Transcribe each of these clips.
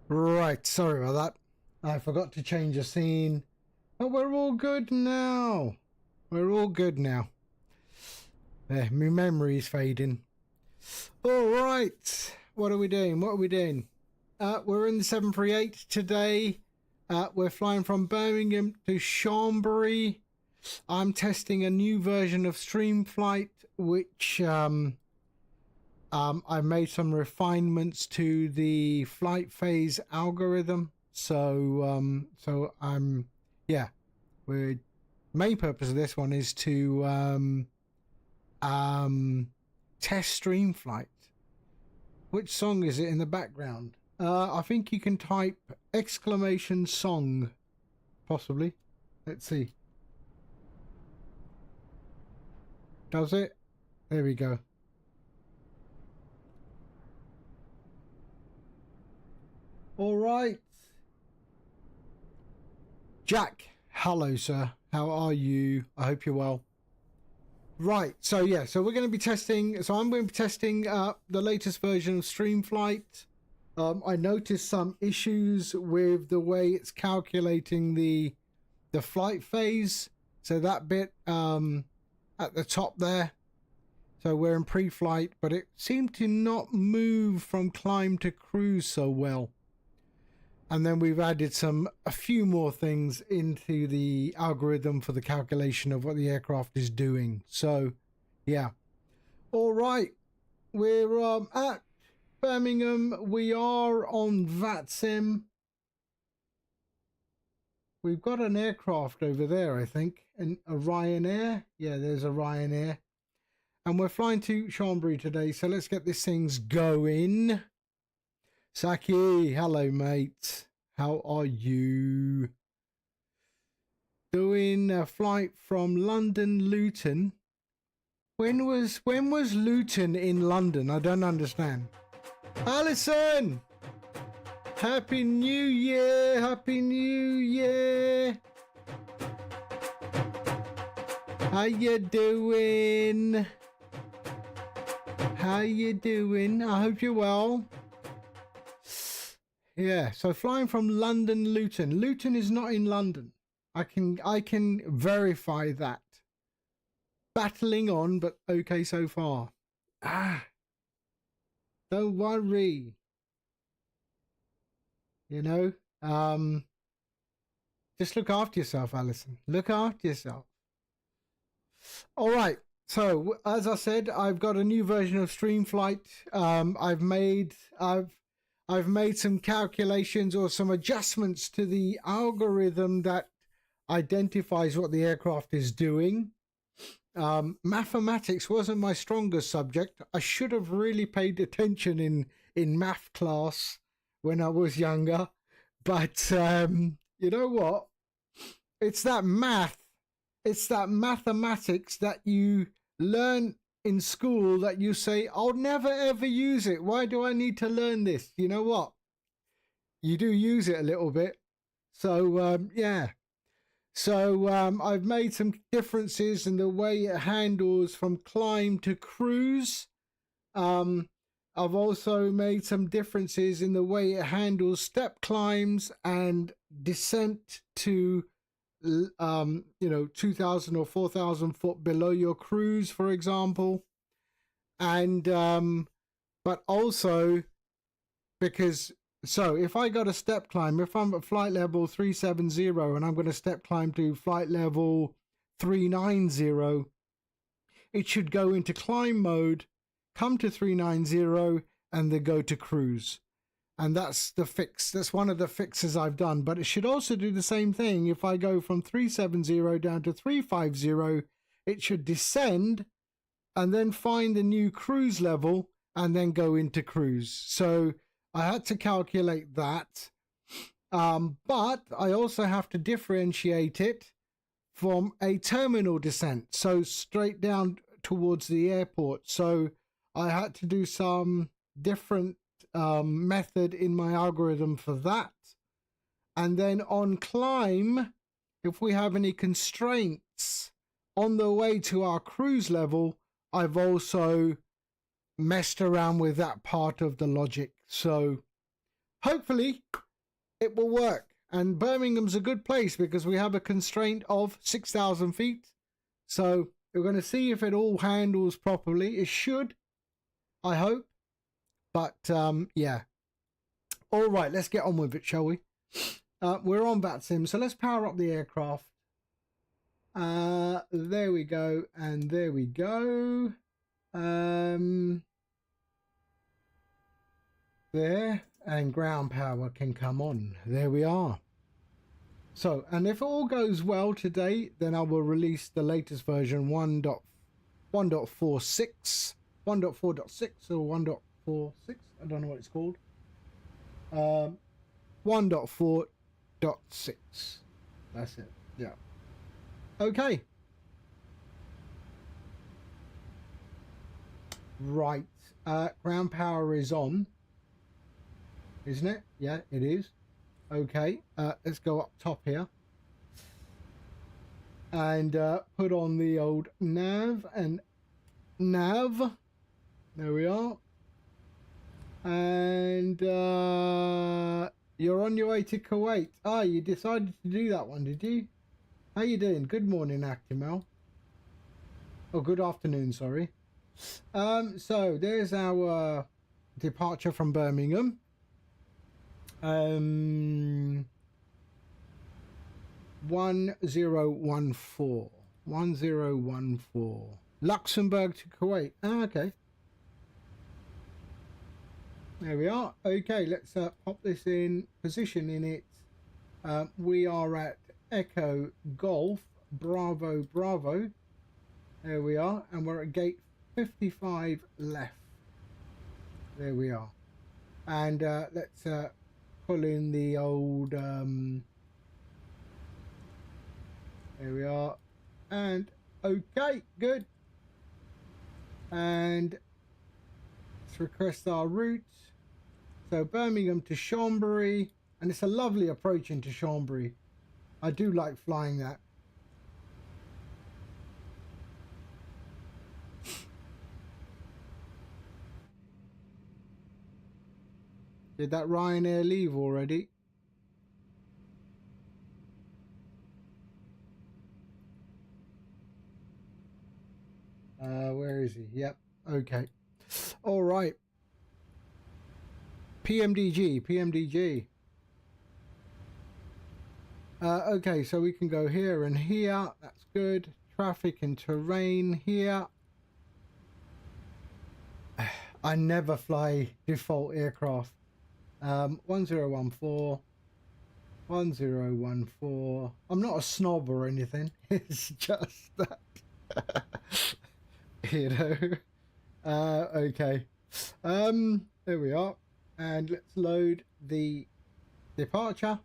Right, sorry about that. I forgot to change the scene. But we're all good now. We're all good now. There, my memory's fading. Alright, what are we doing? We're in the 738 today. We're flying from Birmingham to Chambéry. I'm testing a new version of streamflight, which I made some refinements to the flight phase algorithm. So the main purpose of this one is to test streamflight. Which song is it in the background? I think you can type exclamation song, possibly. Let's see. Does it? There we go. All right. Jack, hello, sir. How are you? I hope you're well. Right. So yeah. So we're going to be testing. So I'm going to be testing the latest version of streamflight. I noticed some issues with the way it's calculating the flight phase. So that bit at the top there. So we're in pre-flight, but it seemed to not move from climb to cruise so well. And then we've added a few more things into the algorithm for the calculation of what the aircraft is doing. So, yeah. All right. We're at Birmingham. We are on VATSIM. We've got an aircraft over there, I think. A Ryanair. Yeah, there's a Ryanair. And we're flying to Chambéry today. So let's get this thing's going. Saki, hello mate. How are you? Doing a flight from London Luton. When was Luton in London? I don't understand. Alison! Happy New Year! Happy New Year! How you doing? How you doing? I hope you're well. Yeah, so flying from London Luton. Luton is not in London. I can verify that. Battling on, but okay so far. Don't worry. You know, just look after yourself, Alison. Look after yourself. All right. So as I said, I've got a new version of streamflight. I've made some calculations or some adjustments to the algorithm that identifies what the aircraft is doing. Mathematics wasn't my strongest subject. I should have really paid attention in math class when I was younger. But you know what? It's that mathematics that you learn in school that you say, I'll never ever use it. Why do I need to learn this? You know what? You do use it a little bit. So, yeah. So, I've made some differences in the way it handles from climb to cruise. I've also made some differences in the way it handles step climbs and descent to 2,000 or 4,000 foot below your cruise, for example. And but also because if I got a step climb, if I'm at flight level 370 and I'm going to step climb to flight level 390, it should go into climb mode, come to 390, and then go to cruise. And that's the fix. That's one of the fixes I've done. But it should also do the same thing. If I go from 370 down to 350, it should descend and then find the new cruise level and then go into cruise. So I had to calculate that. But I also have to differentiate it from a terminal descent. So straight down towards the airport. So I had to do some different method in my algorithm for that. And then on climb, if we have any constraints on the way to our cruise level, I've also messed around with that part of the logic. So hopefully it will work. And Birmingham's a good place because we have a constraint of 6,000 feet. So we're going to see if it all handles properly. It should, I hope. But yeah. All right, let's get on with it, shall we? We're on VATSIM, so let's power up the aircraft. There we go, and there we go. There, and ground power can come on. There we are. So, and if all goes well today, then I will release the latest version 1.46, 1.4.6 or 1.46. I don't know what it's called. 1.4.6. That's it. Yeah. Okay. Right. Ground power is on. Isn't it? Yeah, it is. Okay. Let's go up top here. And put on the old nav and nav. There we are. And you're on your way to Kuwait. Ah, you decided to do that one, did you? How you doing? Good morning, Actimel. Oh, good afternoon, sorry. So there's our departure from Birmingham. 1014. 1014. Luxembourg to Kuwait. Ah, okay. There we are. Okay, let's pop this in, position in it. We are at Echo Golf Bravo Bravo. There we are, and we're at gate 55 left. There we are. And let's pull in the old there we are, and okay, good. And let's request our route. So Birmingham to Chambéry, and it's a lovely approach into Chambéry. I do like flying that. Did that Ryanair leave already? Where is he? Yep. Okay. All right. PMDG. PMDG. Okay, so we can go here and here. That's good. Traffic and terrain here. I never fly default aircraft. 1014. 1014. I'm not a snob or anything. It's just that. You know. Okay. There we are. And let's load the departure.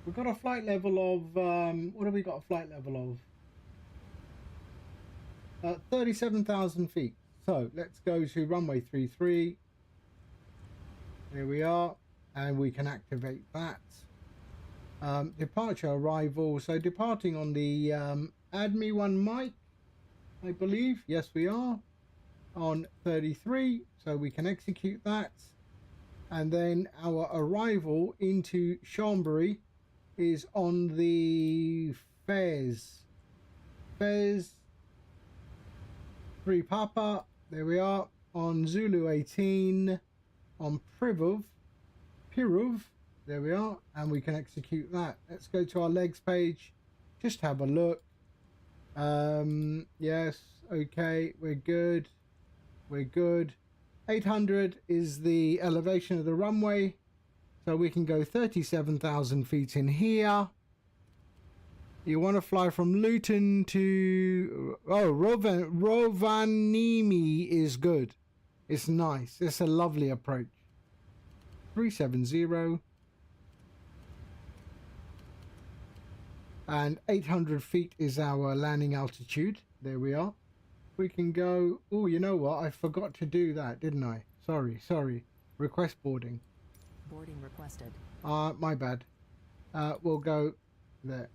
We've got a flight level of what have we got a flight level of? 37,000 feet. So let's go to runway 33. There we are, and we can activate that. Departure arrival. So departing on the ADMI 1 mic, I believe. Yes, we are on 33, so we can execute that. And then our arrival into Chambéry is on the Fez 3 Papa. There we are on Zulu 18 on Piruv. There we are, and we can execute that. Let's go to our legs page, just have a look. Yes, okay, we're good. 800 is the elevation of the runway, so we can go 37,000 feet in here. You want to fly from Luton to Rovaniemi is good. It's nice. It's a lovely approach. 370. And 800 feet is our landing altitude. There we are. We can go. Oh, you know what? I forgot to do that, didn't I? Sorry. Request boarding. Boarding requested. My bad. We'll go there.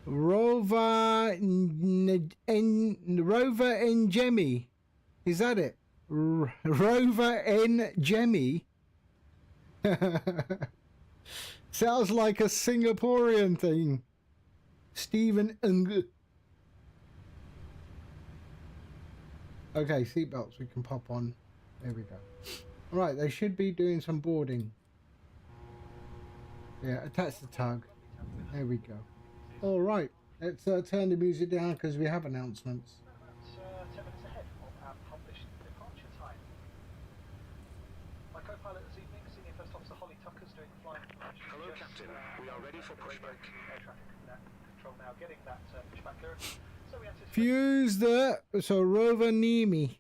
Rover N Jemmy. Is that it? Rover N Jemmy. Sounds like a Singaporean thing. Stephen Ng. Okay, seatbelts we can pop on. There we go. Right, they should be doing some boarding. Yeah, attach the tug. There we go. All right, let's turn the music down because we have announcements. 10 minutes ahead of our published departure time. My co-pilot this evening, Senior First Officer Holly Tucker's doing the flying. Hello, Captain. We are ready for pushback. Air traffic control now, getting that pushback clearance. So we anticipate. Fuse the Rover Nemi.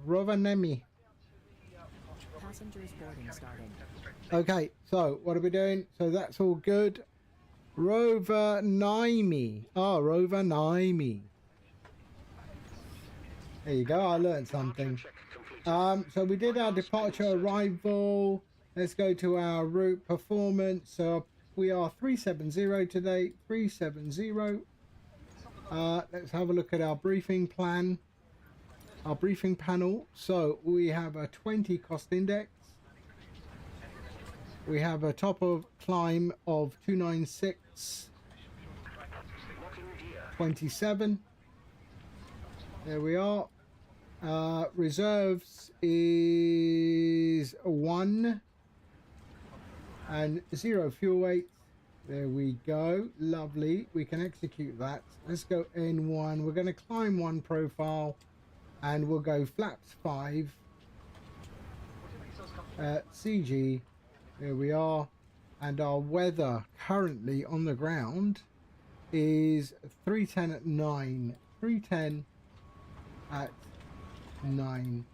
Rover Nemi. Passengers boarding starting. Okay, so what are we doing? So that's all good. Rover Naimi. Oh, Rover Naimi. There you go. I learned something. So we did our departure arrival. Let's go to our route performance. So we are 370 today. 370. Let's have a look at our briefing plan. Our briefing panel. So we have a 20 cost index. We have a top of climb of 296. 27. There we are. Reserves is 1 and 0 fuel weight. There we go. Lovely. We can execute that. Let's go N1. We're going to climb 1 profile and we'll go flaps 5. CG. There we are. And our weather currently on the ground is 310 at 9. 310 at 9.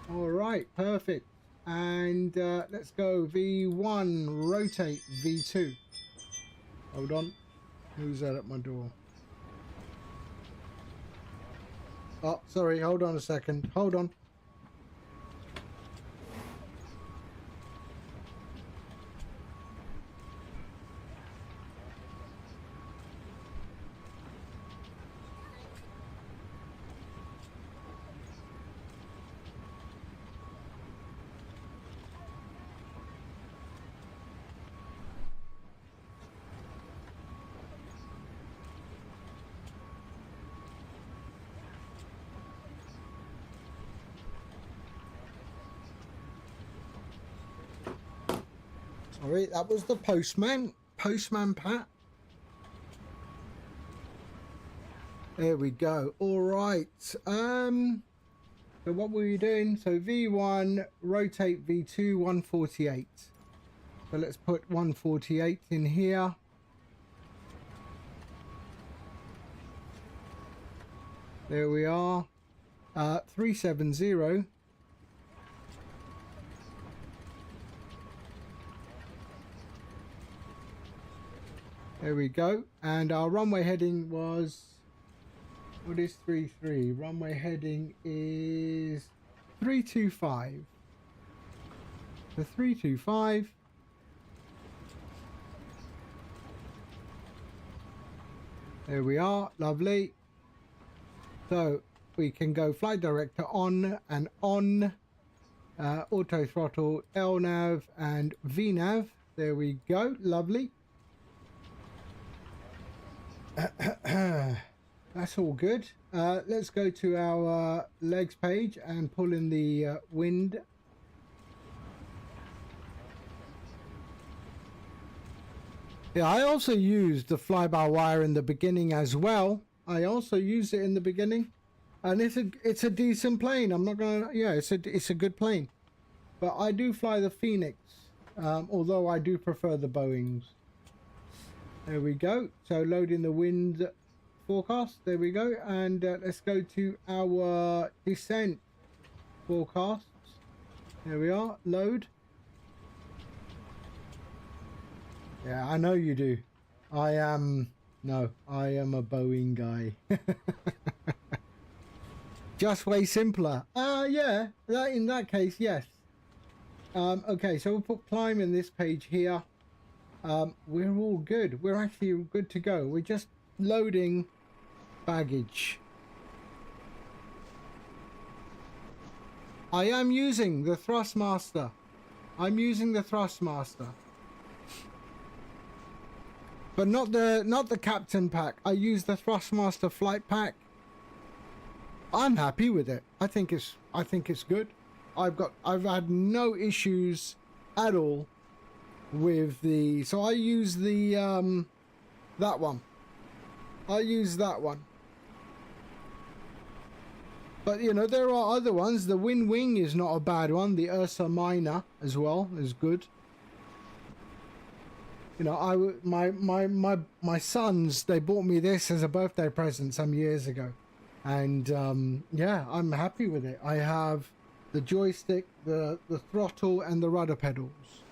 All right, perfect. And let's go V1, rotate V2. Hold on. Who's that at my door? Oh, sorry. Hold on a second. Hold on. Sorry, that was the postman. Postman Pat. There we go. All right. So what were you doing? So V1, rotate V2, 148. So let's put 148 in here. There we are. 370. There we go. And our runway heading was, what is 33? Runway heading is 325. The 325. There we are. Lovely. So we can go flight director on and on. Auto throttle, LNAV and VNAV. There we go. Lovely. That's all good. Let's go to our legs page and pull in the wind. Yeah, I also used the fly-by-wire in the beginning as well. I also used it in the beginning, and it's a decent plane. I'm not gonna, yeah, it's a good plane, but I do fly the Phoenix, although I do prefer the Boeings. There we go. So loading the wind forecast. There we go. And let's go to our descent forecasts. There we are. Load. Yeah, I know you do. I am a Boeing guy. Just way simpler. Yeah. In that case, yes. Okay, so we'll put climb in this page here. we're all good. We're actually good to go. We're just loading baggage. I am using the Thrustmaster. I'm using the Thrustmaster. But not the Captain pack. I use the Thrustmaster flight pack. I'm happy with it. I think it's good. I've had no issues at all with the, so I use the that one. I use that one. But you know, there are other ones. The Wing is not a bad one. The Ursa Minor as well is good. You know, my sons, they bought me this as a birthday present some years ago. And yeah, I'm happy with it. I have the joystick, the throttle and the rudder pedals.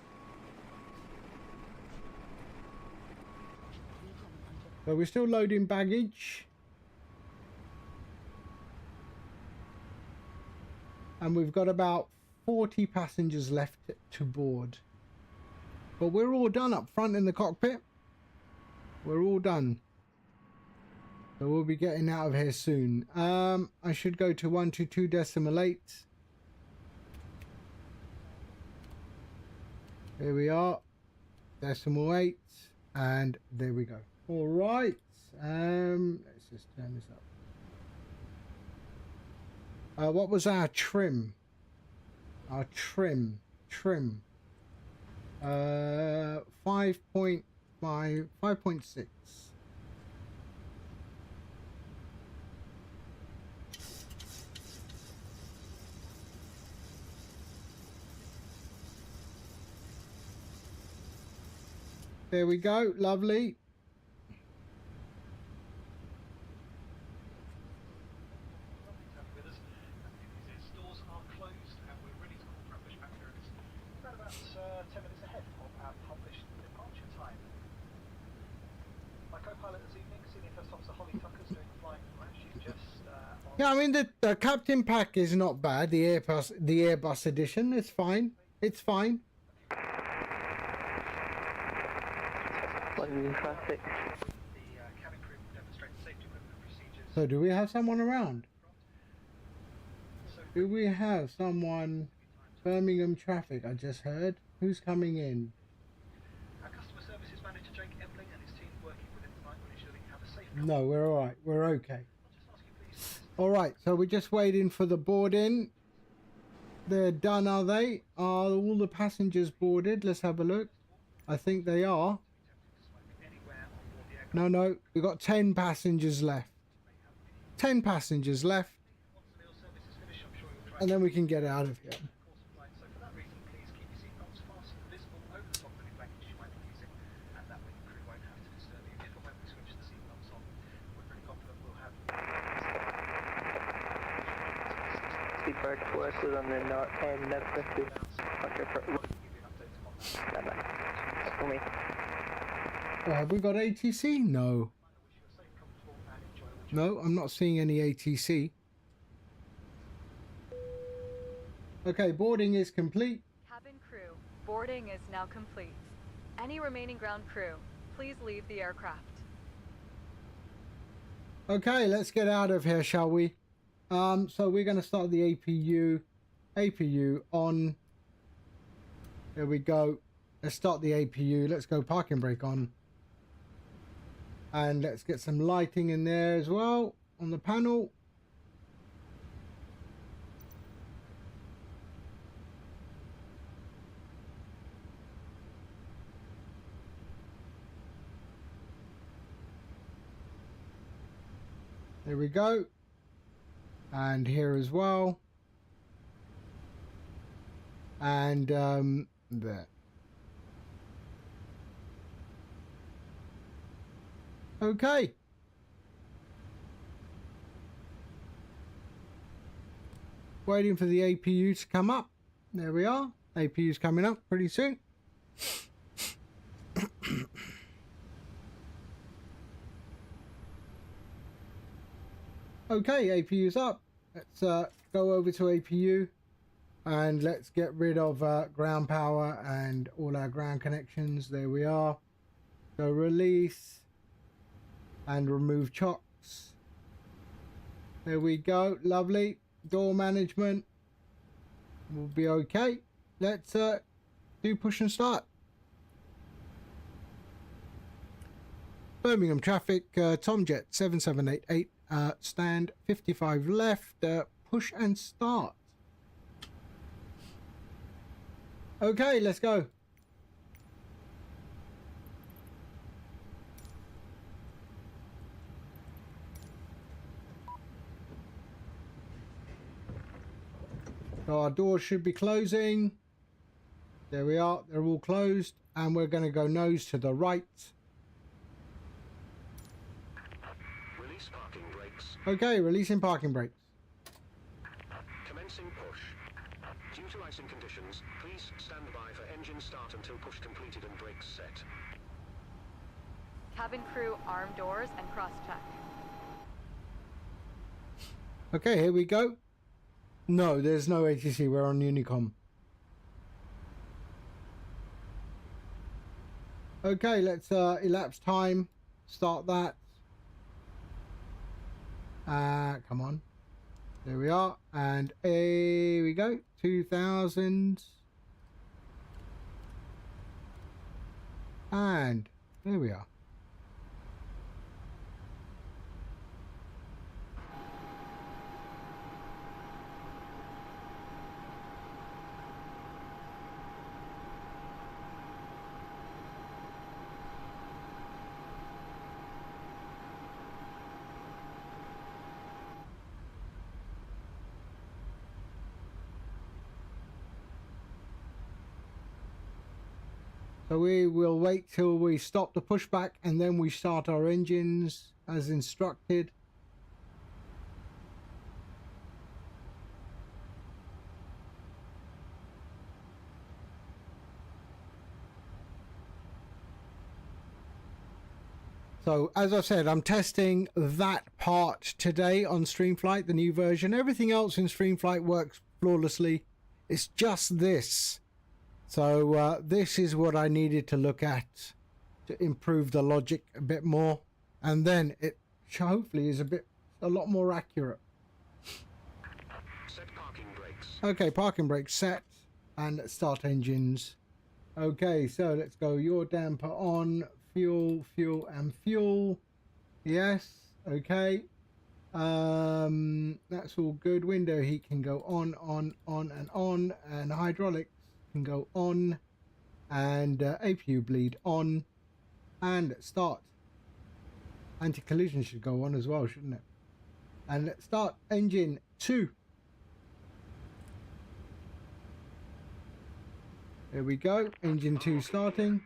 So we're still loading baggage. And we've got about 40 passengers left to board. But we're all done up front in the cockpit. We're all done. So we'll be getting out of here soon. I should go to 122.8. There we are. 0.8. And there we go. All right. Let's just turn this up. What was our trim? Our trim. 5.5, 5.6. There we go, lovely. Stores are closed and we're ready to call for our pushback periods. Around about 10 minutes ahead of our published departure time. My co-pilot this evening, Senior First Officer Holly Tucker's doing the flying for us. She's just on... Yeah, I mean the Captain pack is not bad. The Airbus edition, it's fine. It's fine. Traffic. The cabin crew will demonstrate the safety equipment and procedures. So do we have someone around? So Do we have someone? Birmingham traffic, I just heard. Who's coming in? our customer services manager Jake Ebling and his team working within the night will ensure that you have a safe No, we're all right. We're okay. I'll just ask you please. All right, so we're just waiting for the boarding. They're done, are they? Are all the passengers boarded? Let's have a look. I think they are. Anywhere on board the aircraft. No, we've got 10 passengers left. 10 passengers left. Once the meal service is finished, I'm sure you'll try And then we can get out of here. course of flight. So for that reason, please keep your seatbelts fastened visible over the top of any blankets you might be using, and that way the crew won't have to disturb you if and when we switch the seatbelts on. We're pretty confident we'll have Seatbelt forces on the north and left to departure for give you an update on that. for me. Have we got ATC? No. I wish you a safe, comfortable, and enjoyable No, I'm not seeing any ATC. Okay, boarding is complete. Cabin crew, boarding is now complete. Any remaining ground crew, please leave the aircraft. Okay, let's get out of here, shall we? So we're going to start the APU on. There we go. Let's start the APU. Let's go parking brake on. And let's get some lighting in there as well on the panel. There we go. And here as well. And there. Okay. Waiting for the APU to come up. There we are. APU's coming up pretty soon. Okay, APU's up. Let's go over to APU. And let's get rid of ground power and all our ground connections. There we are. So release and remove chocks. There we go. Lovely. Door management will be okay. Let's do push and start. Birmingham traffic, Tomjet 7788, stand 55 left, push and start. Okay, let's go. So our doors should be closing. There we are, they're all closed, and we're going to go nose to the right. Release parking brakes. Okay, releasing parking brakes. Commencing push. Due to icing conditions, please stand by for engine start until push completed and brakes set. Cabin crew, arm doors and cross-check. Okay, here we go. No, there's no ATC, we're on Unicom. Okay, let's elapse time, start that. Come on. There we are, and here we go, 2000. And there we are. So we will wait till we stop the pushback and then we start our engines as instructed. So as I said, I'm testing that part today on Streamflight, the new version. Everything else in Streamflight works flawlessly. It's just this. So this is what I needed to look at to improve the logic a bit more, and then it hopefully is a lot more accurate. Set parking brakes. Okay, parking brakes set, and let's start engines. Okay, so let's go. Your damper on, fuel, fuel, and fuel. Yes. Okay. That's all good. Window heat can go on, and hydraulics can go on, and APU bleed on, and start. Anti-collision should go on as well, shouldn't it? And let's start engine 2. There we go, engine 2 starting.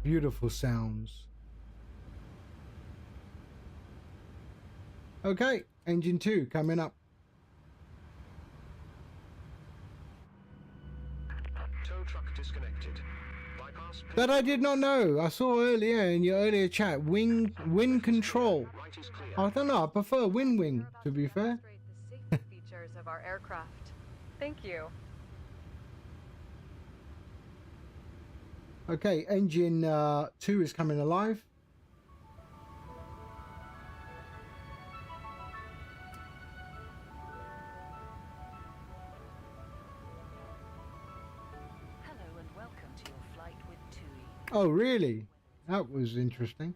Beautiful sounds. Okay, engine 2 coming up. Tow truck disconnected. Bypass. That I did not know. I saw earlier in your earlier chat, wing control. Right is clear. I don't know, I prefer wing, to be fair. Demonstrate the safety features of our aircraft. Thank you. Okay, engine 2 is coming alive. Hello and welcome to your flight with TUI. Oh, really? That was interesting.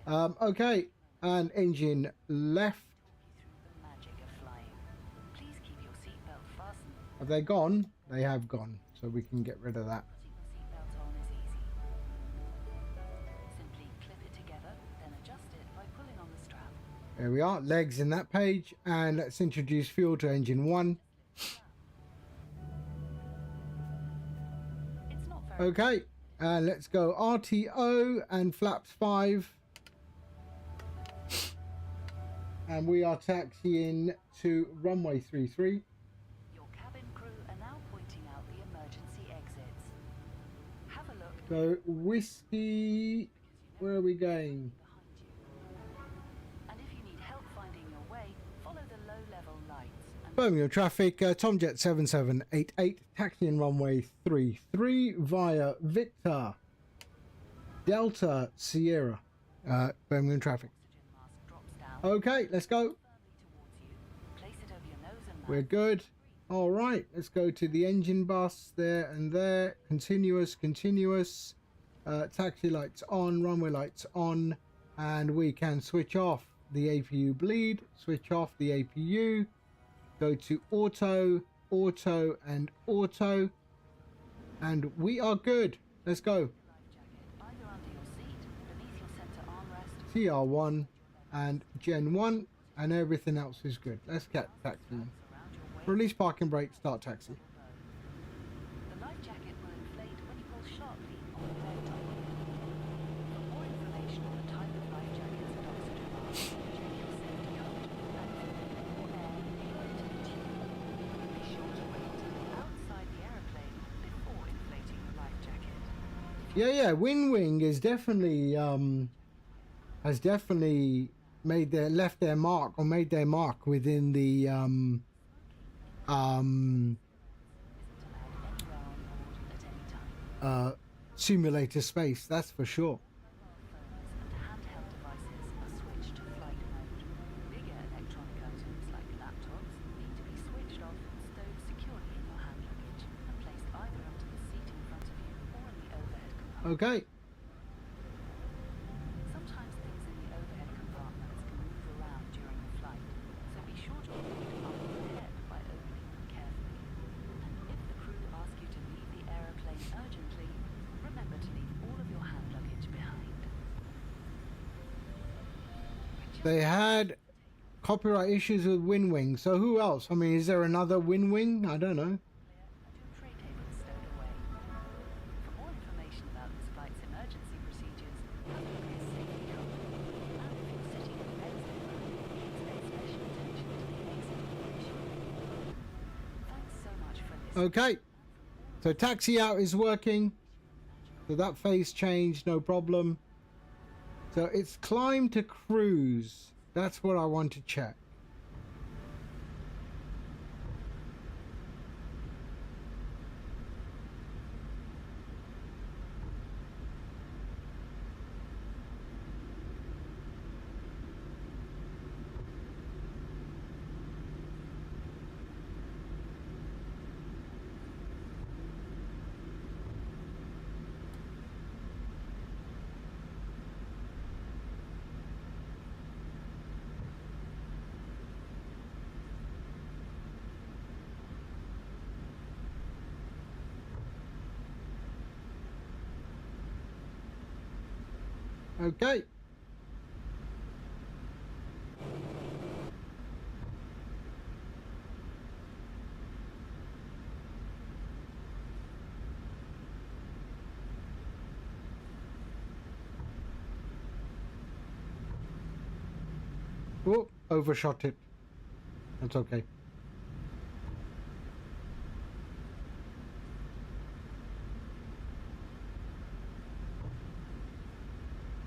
Okay, and engine left. Through the magic of flying. Please keep your seatbelt fastened. Have they gone? They have gone, so we can get rid of that. Putting your seatbelt on is easy. Simply clip it together, then adjust it by pulling on the strap. There we are, legs in that page, and let's introduce fuel to engine 1. It's not very Okay, and let's go RTO and flaps 5. And we are taxiing to runway 33. Your cabin crew are now pointing out the emergency exits. Have a look So whiskey, where are we going? behind you. And if you need help finding your Birmingham traffic, Tomjet 7788, taxiing runway 33 via Victor Delta Sierra. Birmingham traffic. Oxygen mask drops down Okay, let's go. firmly towards you. Place it over your nose and We're mouth. good. All right, let's go to the engine bus there and there. Continuous. Taxi lights on, runway lights on, and we can switch off the APU bleed, switch off the APU, go to auto, and auto, and we are good. Let's go. Life jacket either under your seat, beneath your center armrest, TR1 and Gen 1, and everything else is good. Let's get taxi. around your waist. Release parking brake, start taxi. The life jacket will inflate when you pull sharply on the belt buckle. For more information on the type of life jackets and oxygen masks, check your safety code and for more air flow to the tube. Be sure to wait outside the aeroplane before inflating the life jacket. Yeah, Wing is definitely has definitely left their mark within the Isn't allowed anywhere on board at any time. simulator space, that's for sure. Mobile phones and handheld devices are switched to flight mode. Bigger electronic items like laptops need to be switched off and stowed securely in your hand luggage and placed either onto the seat in front of you or in the overhead compartment. Okay, Sometimes things in the overhead compartments can move around during the flight, so be sure to avoid bumping your head by opening them carefully. And if the crew ask you to leave the aeroplane urgently, remember to leave all of your hand luggage behind. they had copyright issues with Wing. So who else? I mean, is there another Wing? I don't know. And your tray table stowed away. For more information about this flight's emergency procedures, have a look at the safety code. And if you're sitting in beds in the room, please pay special attention to the exit information. Thanks so much for listening. Okay, so taxi out is working. So that phase change, no problem. So it's climb to cruise. That's what I want to check. Okay. Oh, overshot it. That's okay.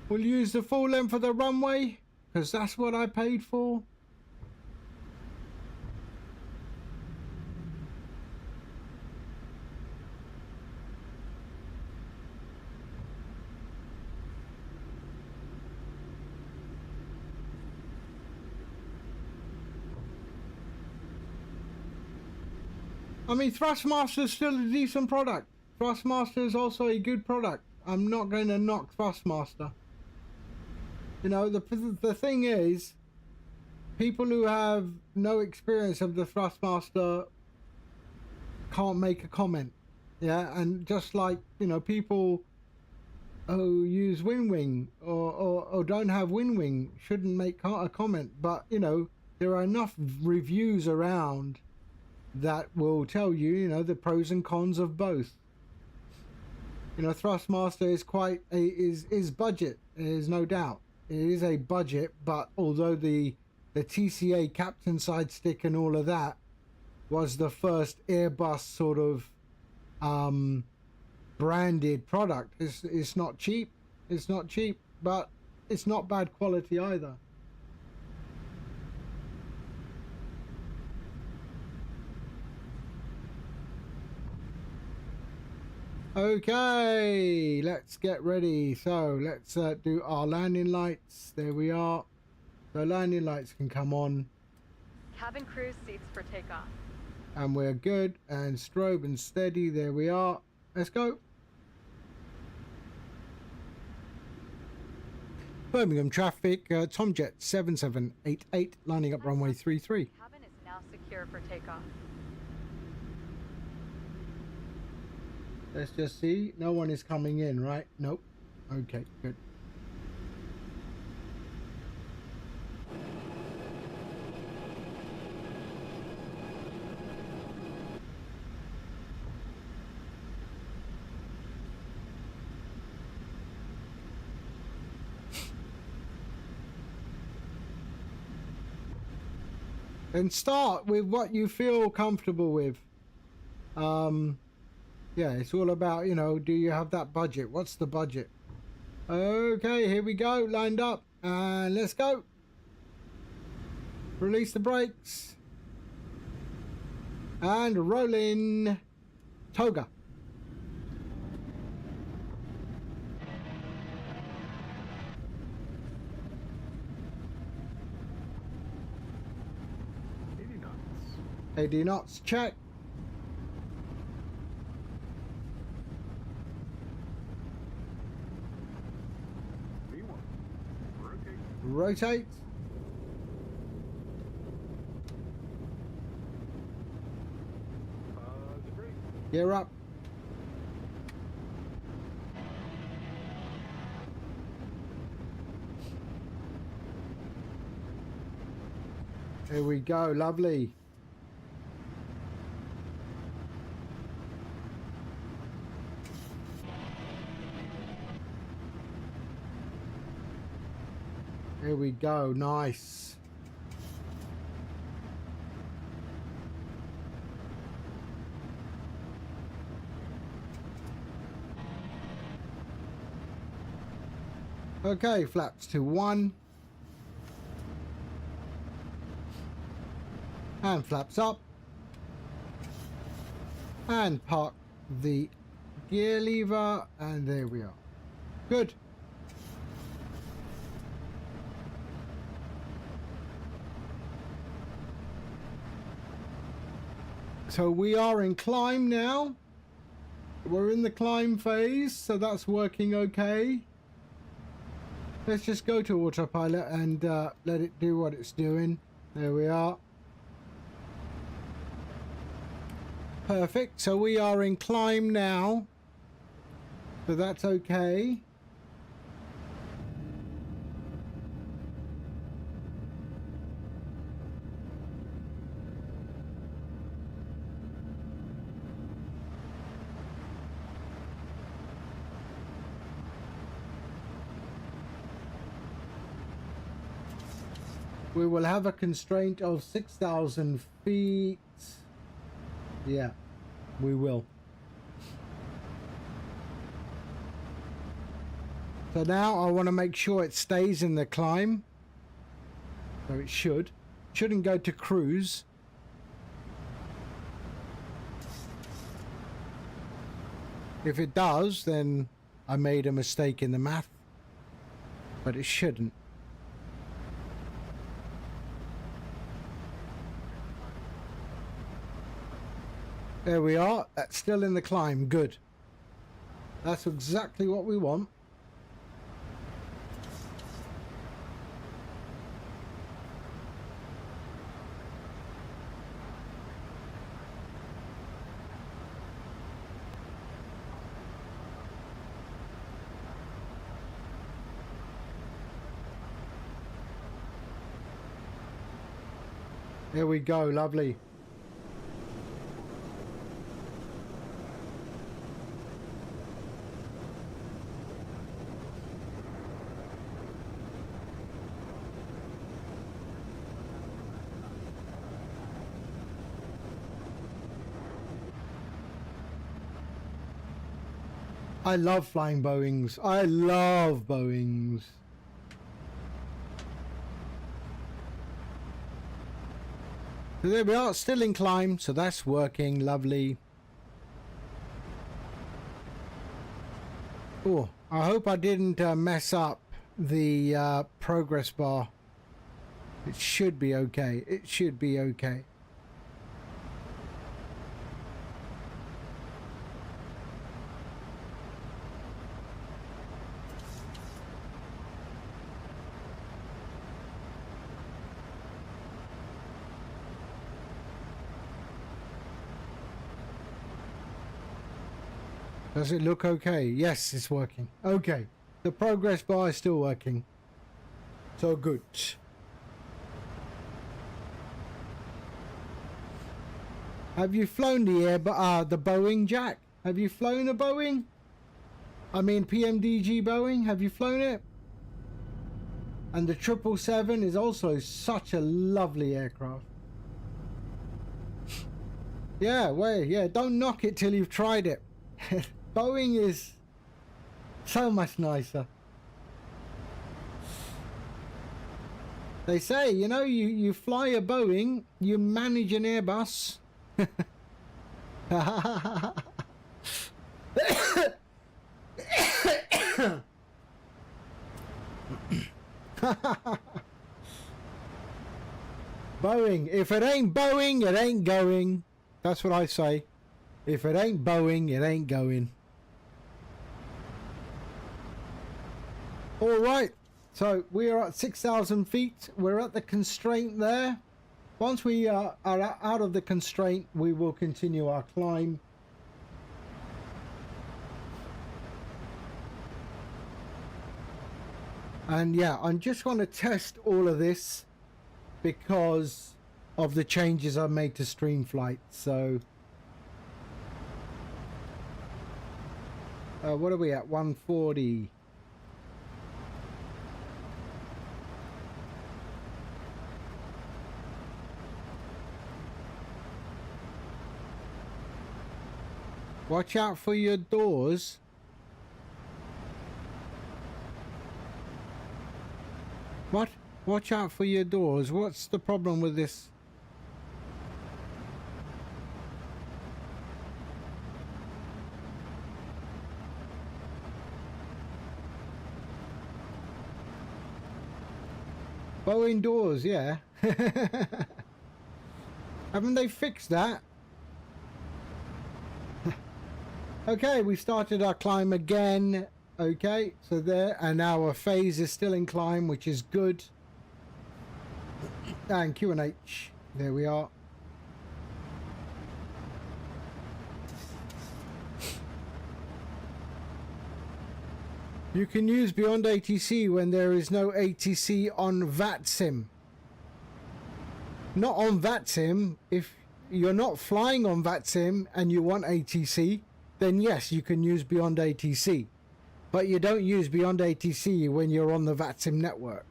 We'll use the full length of the runway, because that's what I paid for. I mean, Thrustmaster is still a decent product. Thrustmaster is also a good product. I'm not going to knock Thrustmaster. You know, the thing is, people who have no experience of the Thrustmaster can't make a comment. Yeah, and just like, you know, people who use Wing or don't have Wing shouldn't make a comment. But, you know, there are enough reviews around that will tell you, you know, the pros and cons of both. You know, Thrustmaster is quite is budget. There's no doubt. It is a budget, but although the TCA captain side stick and all of that was the first Airbus sort of branded product, it's not cheap. It's not cheap, but it's not bad quality either. Okay, let's get ready. So let's do our landing lights. There we are. The landing lights can come on. Cabin crew seats for takeoff. And we're good. And strobe and steady. There we are. Let's go. Birmingham traffic, Tomjet 7788, lining up runway 33. Cabin is now secure for takeoff. Let's just see. No one is coming in, right? Nope. Okay, good. And start with what you feel comfortable with. Yeah, it's all about, you know, do you have that budget? What's the budget? Okay, here we go. Lined up. And let's go. Release the brakes. And rolling. Toga. knots. 80 knots, check. Rotate. Gear up. Here we go, lovely. Here we go, nice. Okay, flaps to 1. And flaps up. And park the gear lever, and there we are. Good. So we are in climb now. We're in the climb phase, so that's working okay. Let's just go to autopilot and let it do what it's doing. There we are. Perfect. So we are in climb now. So that's okay. We will have a constraint of 6,000 feet. Yeah, we will. So now I want to make sure it stays in the climb. So it should. Shouldn't go to cruise. If it does, then I made a mistake in the math. But it shouldn't. There we are. That's still in the climb. Good. That's exactly what we want. There we go. Lovely. I love flying Boeings. I love Boeings. So there we are, still in climb, so that's working, lovely. Oh, I hope I didn't mess up the progress bar. It should be okay. It should be okay. Does it look okay? Yes, it's working. Okay. The progress bar is still working. So good. Have you flown the Boeing, Jack? Have you flown a Boeing? I mean PMDG Boeing. Have you flown it? And the 777 is also such a lovely aircraft. Yeah, well, yeah, don't knock it till you've tried it. Boeing is so much nicer. They say, you know, you fly a Boeing, you manage an Airbus. Boeing, if it ain't Boeing, it ain't going. That's what I say. If it ain't Boeing, it ain't going. All right, so we are at 6,000 feet. We're at the constraint there. Once we are out of the constraint, we will continue our climb. And yeah, I'm just going to test all of this because of the changes I made to streamflight. So what are we at? 140. Watch out for your doors. What? Watch out for your doors. What's the problem with this? Boeing doors, yeah. Haven't they fixed that? Okay, we started our climb again. Okay, so there, and our phase is still in climb, which is good. And Q&H, there we are. You can use Beyond ATC when there is no ATC on VATSIM. Not on VATSIM. If you're not flying on VATSIM and you want ATC, then yes, you can use Beyond ATC. But you don't use Beyond ATC when you're on the VATSIM network.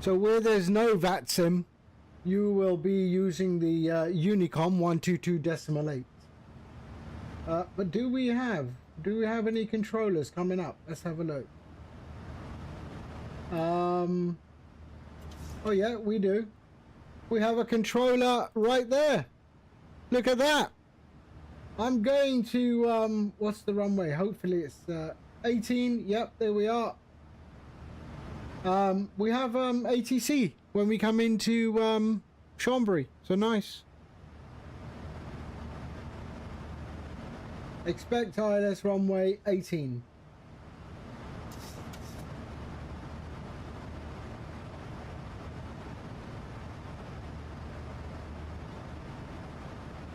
So where there's no VATSIM, you will be using the Unicom 122.8. But do we have any controllers coming up? Let's have a look. Oh yeah, we do. We have a controller right there. Look at that. I'm going to what's the runway? Hopefully it's 18. Yep, there we are. We have ATC when we come into Chambéry, so nice. Expect ILS runway 18.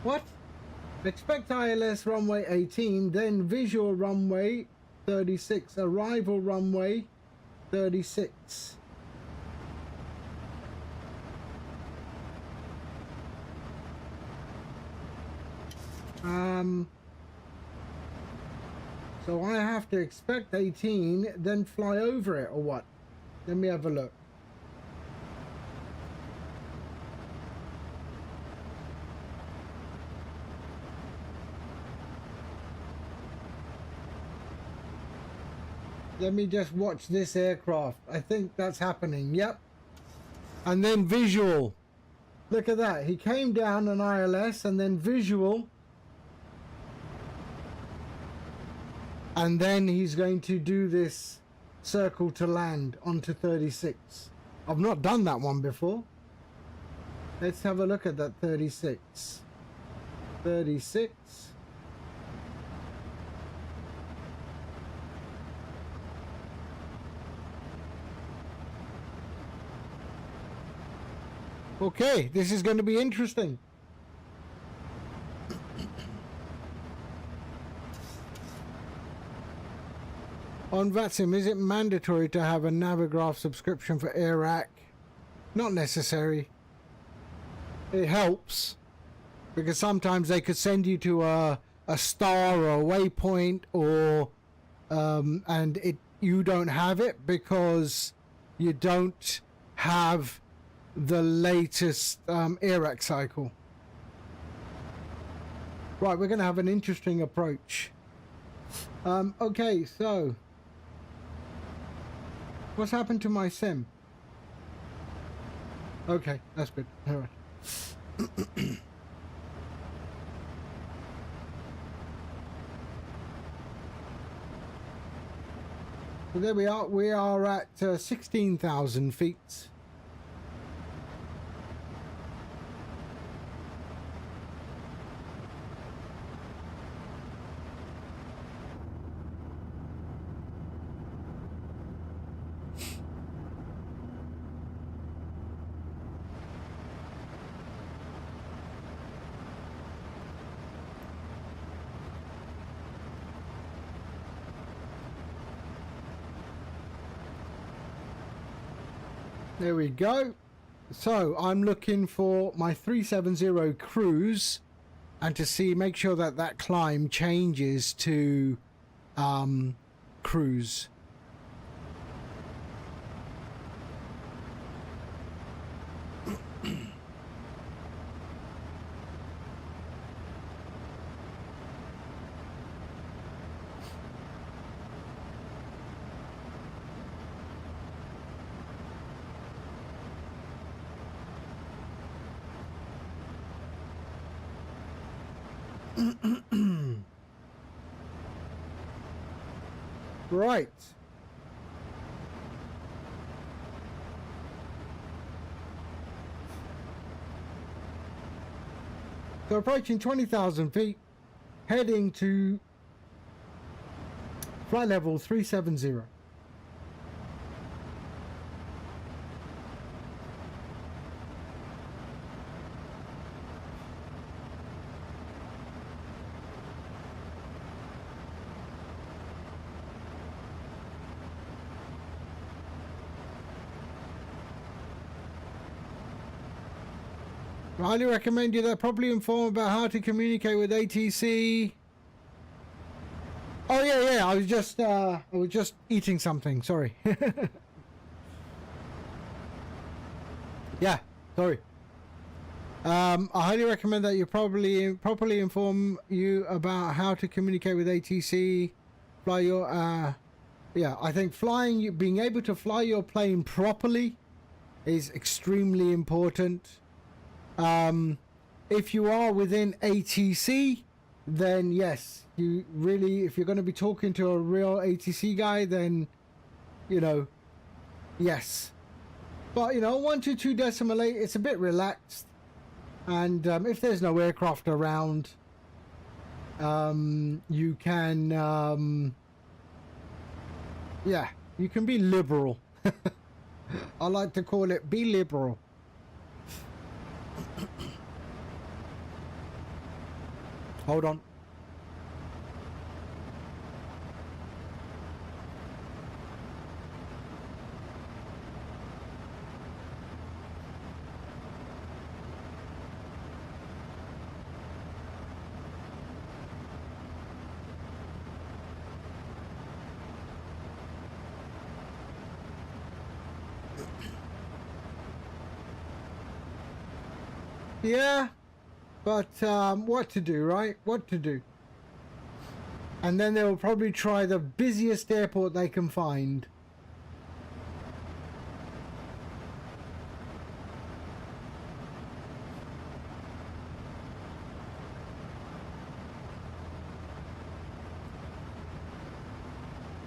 What? Expect ILS runway 18, then visual runway 36, arrival runway 36. So I have to expect 18, then fly over it, or what? Let me have a look. Let me just watch this aircraft. I think that's happening. Yep. And then visual. Look at that. He came down on ILS and then visual. And then he's going to do this circle to land onto 36. I've not done that one before. Let's have a look at that 36. 36. Okay, this is going to be interesting. On VATSIM, is it mandatory to have a Navigraph subscription for Iraq? Not necessary. It helps because sometimes they could send you to a star or a waypoint, or and you don't have it because you don't have the latest Iraq cycle. Right, we're going to have an interesting approach. Okay, so what's happened to my sim? Okay, that's good. All right. So there we are. We are at 16,000 feet. There we go. So I'm looking for my 370 cruise and to make sure that that climb changes to cruise. Right. So approaching 20,000 feet, heading to flight level 370. I highly recommend you that properly informed about how to communicate with ATC. Oh yeah, I was just eating something. Sorry. Yeah, sorry. I highly recommend that you properly inform you about how to communicate with ATC. Fly your yeah, I think being able to fly your plane properly is extremely important. If you are within ATC, then yes, if you're going to be talking to a real ATC guy, then, yes. But, 122.8, it's a bit relaxed. And if there's no aircraft around, you can, yeah, you can be liberal. I like to call it be liberal. Hold on. Yeah, but what to do, right? What to do? And then they will probably try the busiest airport they can find.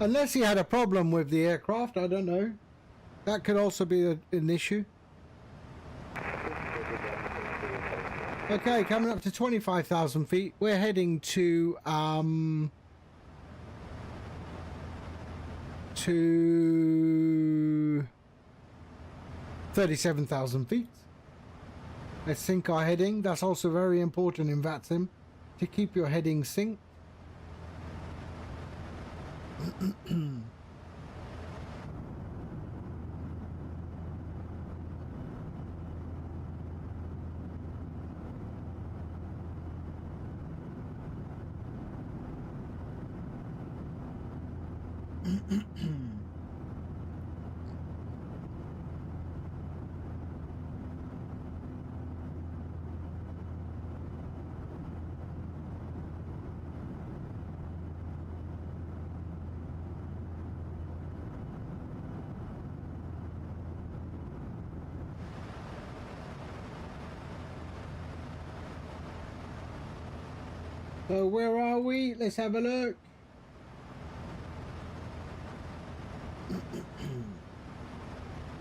Unless he had a problem with the aircraft, I don't know. That could also be an issue. Okay, coming up to 25,000 feet. We're heading to 37,000 feet. Let's sync our heading. That's also very important in VATSIM, to keep your heading synced. So where are we? Let's have a look.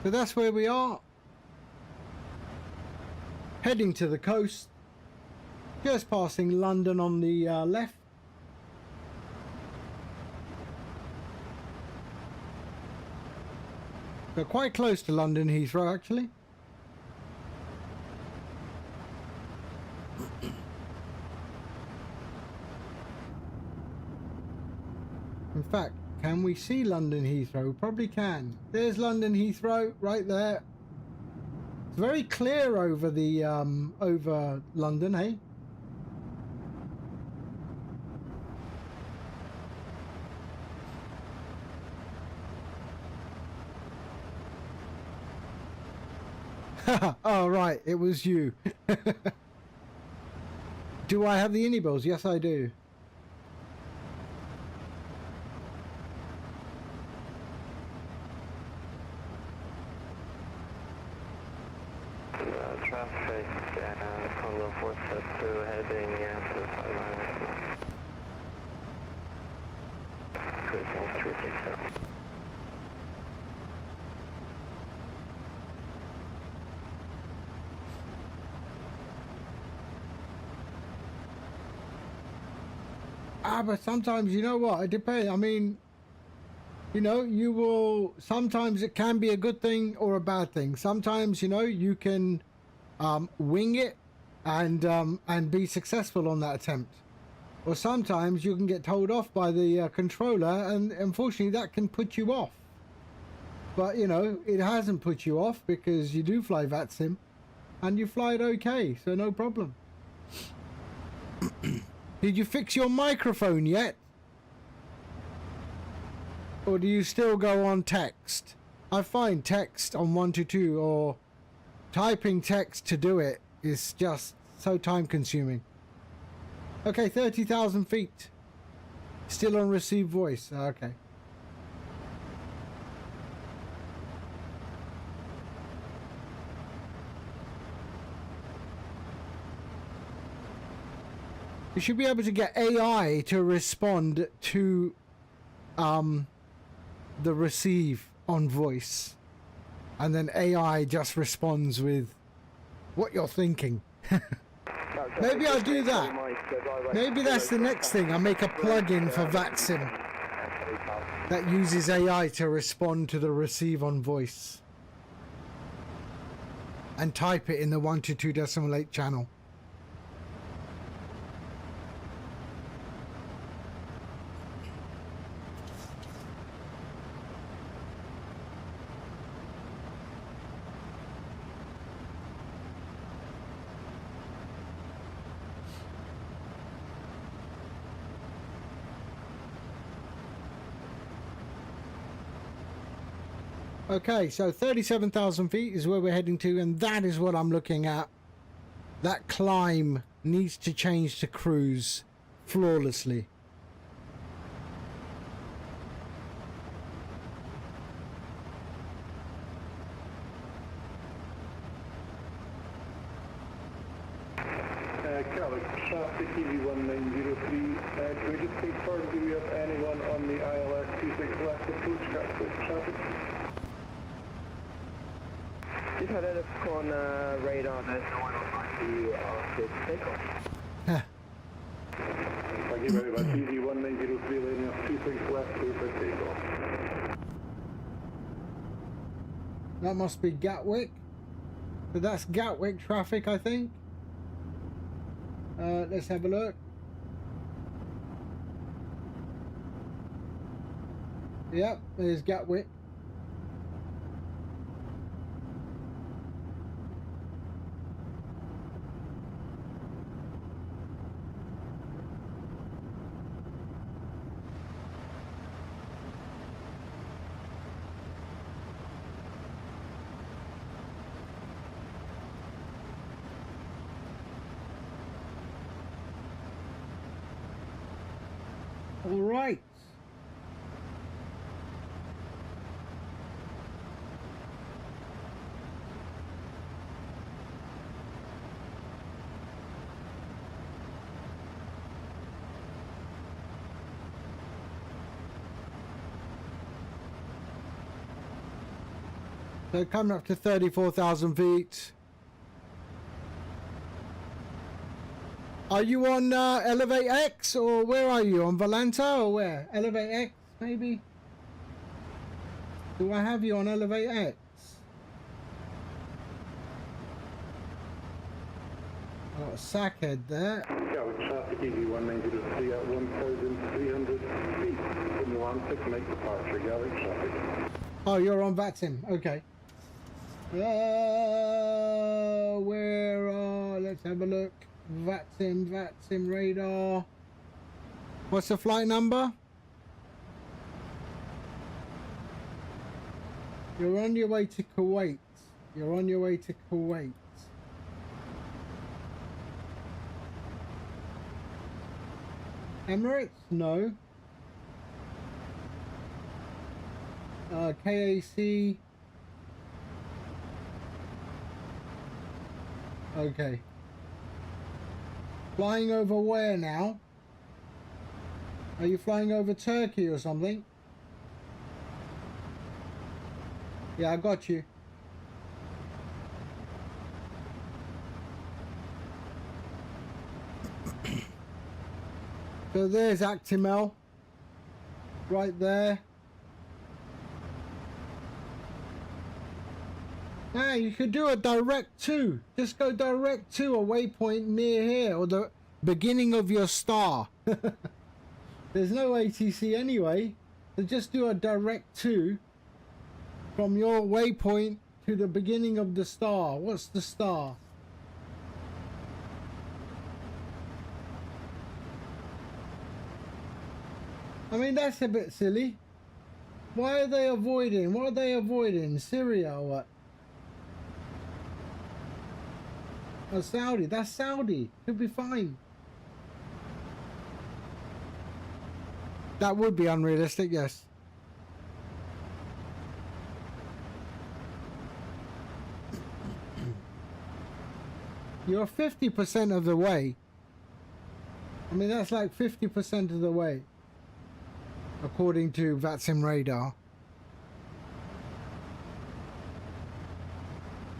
So that's where we are. Heading to the coast. Just passing London on the left. So quite close to London Heathrow actually. In fact, can we see London Heathrow? We probably can. There's London Heathrow right there. It's very clear over the over London, hey? Oh right, it was you. Do I have the Unibills? Yes, I do. Traffic, Congo 472 heading to 500. Cruising 367. But sometimes, you know what, it depends. I mean, you know, you will, sometimes it can be a good thing or a bad thing. Sometimes, you know, you can wing it and be successful on that attempt. Or sometimes you can get told off by the controller, and unfortunately that can put you off. But, you know, it hasn't put you off because you do fly VATSIM and you fly it okay, so no problem. Did you fix your microphone yet? Or do you still go on text? I find text on 122 or typing text to do it is just so time consuming. Okay, 30,000 feet. Still on receive voice. Okay. You should be able to get AI to respond to the receive on voice, and then AI just responds with what you're thinking. Maybe I'll do that. Maybe that's the next thing. I make a plugin for VATSIM that uses AI to respond to the receive on voice and type it in the 122.8 channel. Okay, so 37,000 feet is where we're heading to, and that is what I'm looking at. That climb needs to change to cruise flawlessly. Calic, traffic EV1903. Can we just confirm, do we have anyone on the ILS 26 left approach Gatwick traffic? Just had a look on radar, there's no one on the takeoff. Thank you very much. EV1903 landing off 26 left, clear for takeoff. That must be Gatwick. So that's Gatwick traffic, I think. Let's have a look. Yep, there's Gatwick. All right. So coming up to 34,000 feet. Are you on Elevate X, or where are you? On Volanta or where? Elevate X, maybe? Do I have you on Elevate X? Got a sackhead there. Gatwick traffic EV1903 at 1,300 feet from the Atlantic, make departure. Gatwick traffic. Oh, you're on VATSIM. Okay. Where are... Let's have a look. VATSIM radar. What's the flight number? You're on your way to Kuwait. You're on your way to Kuwait. Emirates? No. KAC. Okay. Flying over where now? Are you flying over Turkey or something? Yeah, I got you. So there's Actimel. Right there. Now you could do a direct to. Just go direct to a waypoint near here, or the beginning of your star. There's no ATC anyway, so just do a direct to from your waypoint to the beginning of the star. What's the star? I mean, that's a bit silly. Why are they avoiding? What are they avoiding? Syria or what? Oh, Saudi. That's Saudi. Could be fine. That would be unrealistic, yes. You're 50% of the way. I mean, that's like 50% of the way, according to VATSIM radar.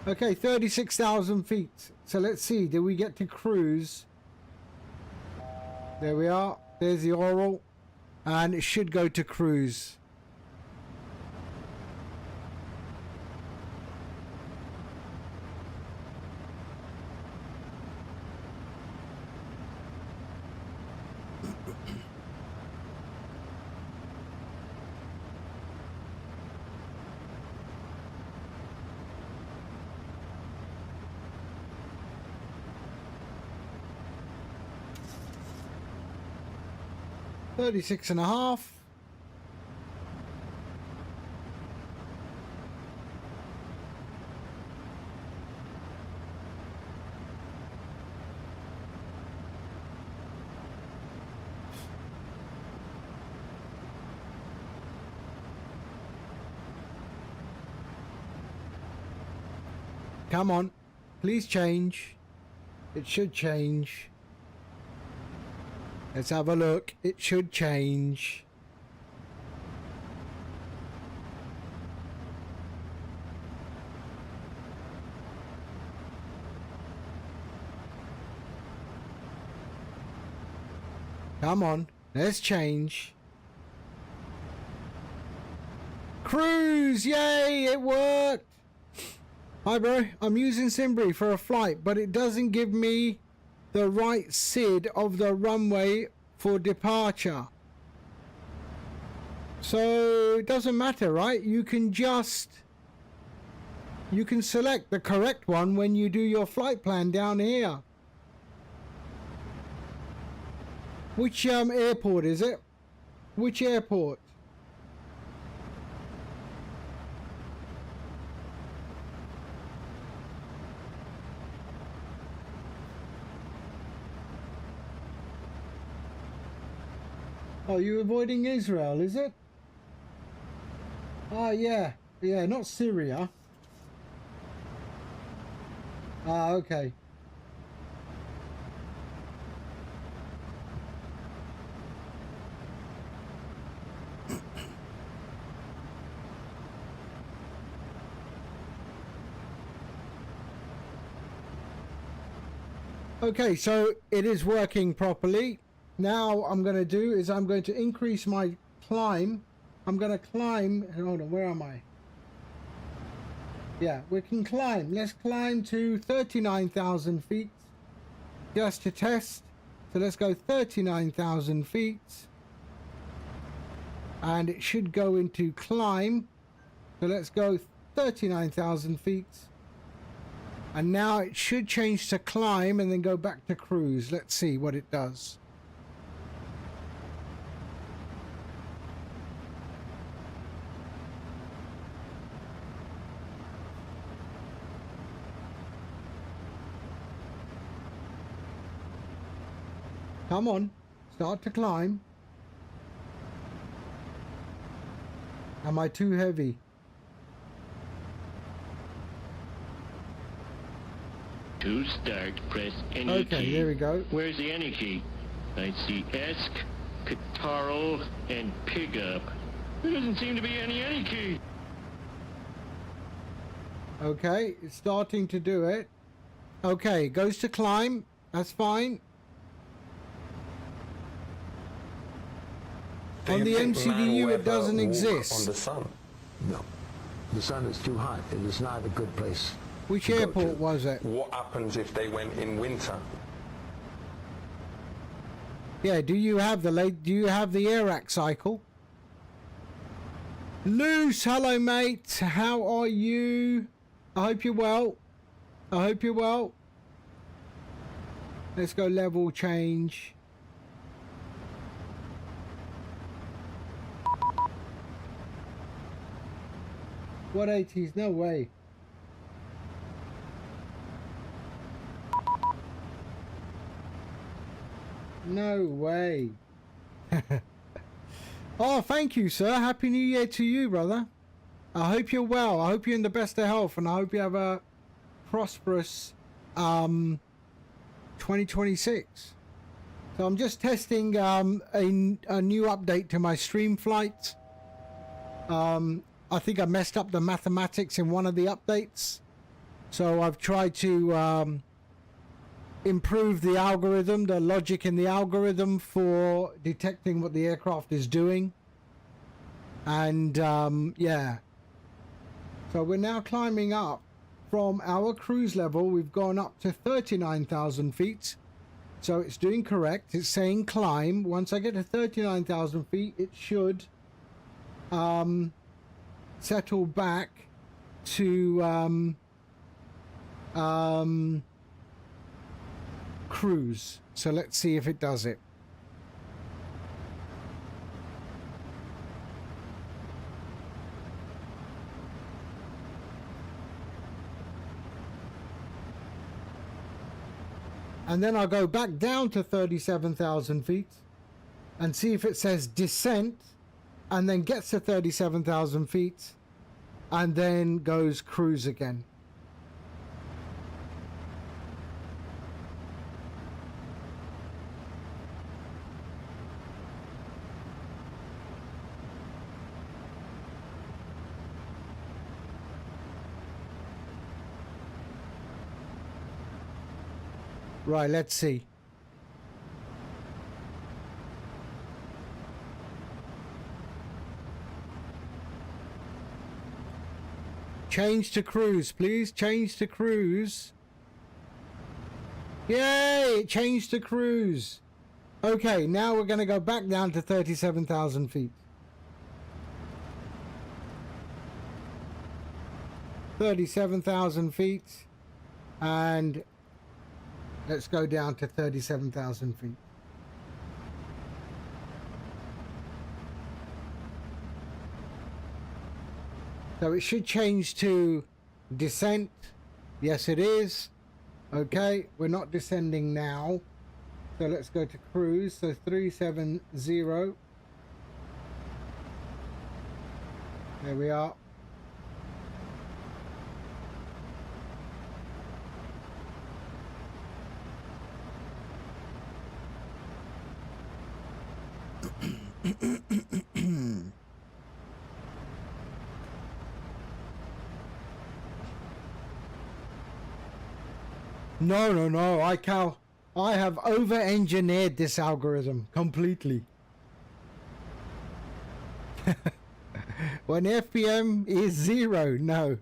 Okay, 36,000 feet. So let's see, did we get to cruise? There we are. There's the oral. And it should go to cruise. $36.5. Come on, please change. It should change. Let's have a look. It should change. Come on, let's change. Cruise! Yay, it worked! Hi bro, I'm using Chambéry for a flight, but it doesn't give me the right SID of the runway for departure. So it doesn't matter, right? You can select the correct one when you do your flight plan down here. Which airport is it? Which airport? Oh, you're avoiding Israel, is it? Oh, yeah. Yeah, not Syria. Ah, okay. Okay, so it is working properly. Now I'm going to do is I'm going to increase my climb. I'm going to climb. Hold on, where am I? Yeah, we can climb. Let's climb to 39,000 feet just to test. So let's go 39,000 feet. And it should go into climb. So let's go 39,000 feet. And now it should change to climb and then go back to cruise. Let's see what it does. Come on, start to climb. Am I too heavy? To start, press any key. Okay, there we go. Where's the any key? I see ESC, Catarl, and Pickup. There doesn't seem to be any key. Okay, it's starting to do it. Okay, it goes to climb. That's fine. On the MCDU, it doesn't exist. On the sun? No. The sun is too hot. It is not a good place. Which to go airport to. was it? What happens if they went in winter? Yeah, do you have the AIRAC cycle? Loose, hello mate. How are you? I hope you're well. I hope you're well. Let's go level change. What 80s? No way. No way. Oh, thank you, sir. Happy New Year to you, brother. I hope you're well. I hope you're in the best of health, and I hope you have a prosperous 2026. So I'm just testing a new update to my streamflight. I think I messed up the mathematics in one of the updates. So I've tried to improve the algorithm, the logic in the algorithm for detecting what the aircraft is doing. And yeah. So we're now climbing up from our cruise level. We've gone up to 39,000 feet. So it's doing correct. It's saying climb. Once I get to 39,000 feet, it should settle back to cruise. So let's see if it does it. And then I'll go back down to 37,000 feet and see if it says descent, and then gets to 37,000 feet and then goes cruise again. Right, let's see. Change to cruise, please. Change to cruise. Yay! Change to cruise. Okay, now we're going to go back down to 37,000 feet. 37,000 feet. And let's go down to 37,000 feet. So it should change to descent. Yes, it is. Okay, we're not descending now. So let's go to cruise. So 370. There we are. No. I have over-engineered this algorithm completely. When FPM is 0, no.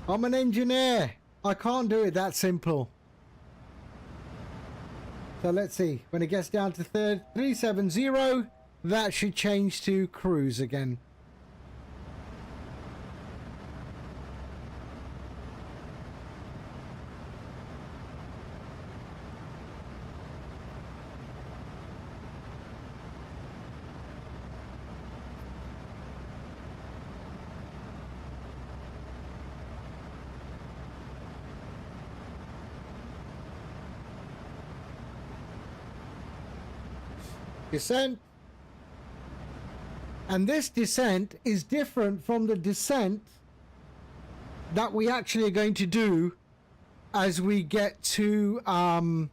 I'm an engineer. I can't do it that simple. So let's see. When it gets down to 370, that should change to cruise again. Descent. And this descent is different from the descent that we actually are going to do as we get to our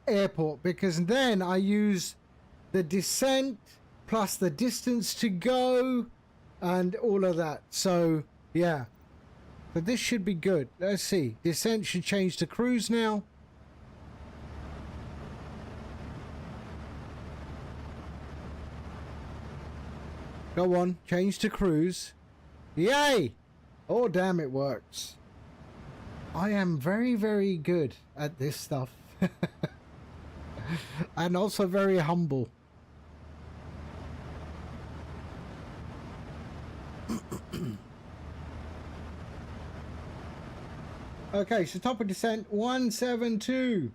airport, because then I use the descent plus the distance to go and all of that. So yeah, but this should be good. Let's see. Descent should change to cruise now. Go on, change to cruise. Yay! Oh, damn, it works. I am very, very good at this stuff. And also very humble. Okay, so top of descent, 172.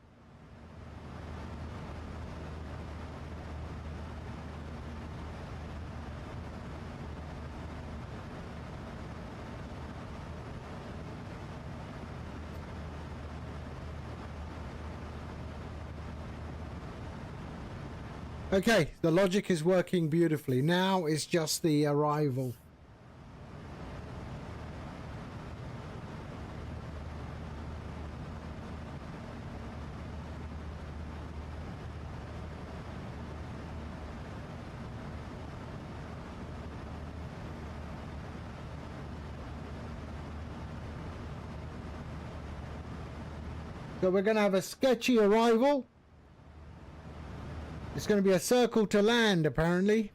Okay, the logic is working beautifully. Now it's just the arrival. So we're going to have a sketchy arrival. It's going to be a circle to land, apparently.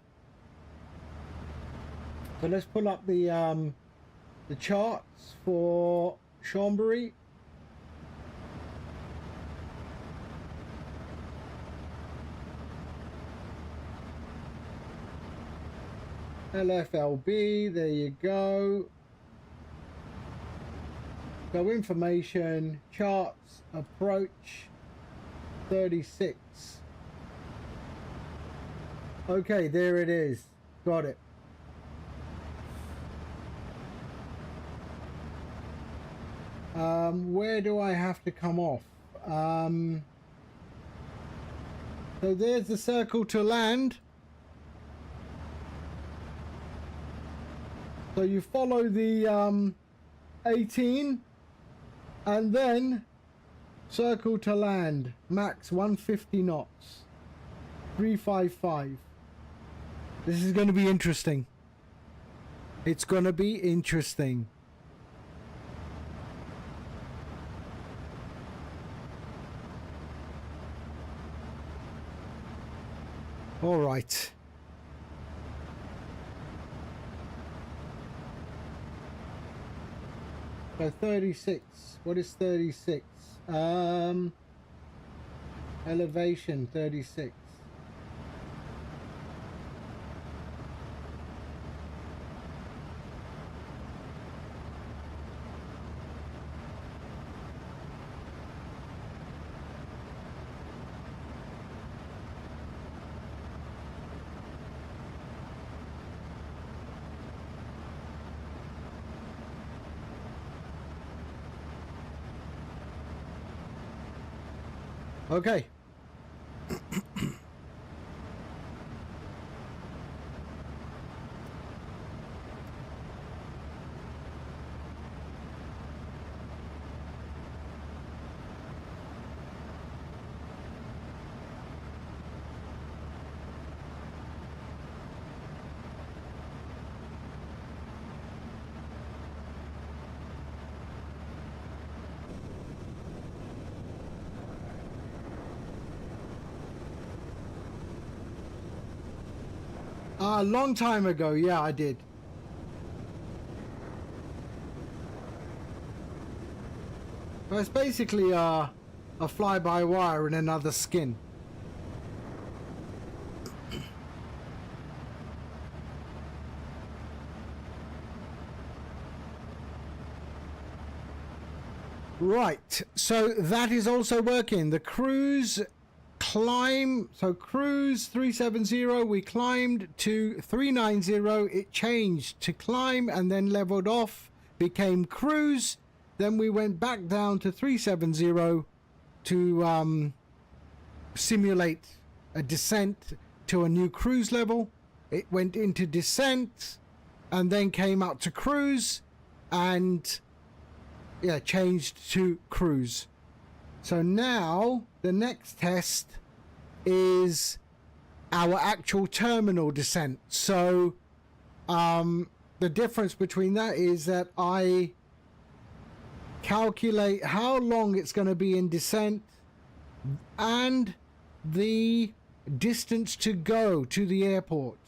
So let's pull up the charts for Chambéry. LFLB, there you go. So information, charts, approach, 36. Okay, there it is. Got it. Where do I have to come off? So there's the circle to land. So you follow the 18 and then circle to land, max 150 knots, 355. This is going to be interesting. It's going to be interesting. Right. So 36. What is 36? Elevation 36. Okay. A long time ago, yeah, I did. Well, it's basically a fly-by-wire in another skin. Right, so that is also working. The cruise climb, so cruise 370, we climbed to 390, it changed to climb and then leveled off, became cruise, then we went back down to 370 to simulate a descent to a new cruise level. It went into descent and then came out to cruise and yeah, changed to cruise. So now the next test is our actual terminal descent. So the difference between that is that I calculate how long it's going to be in descent and the distance to go to the airport.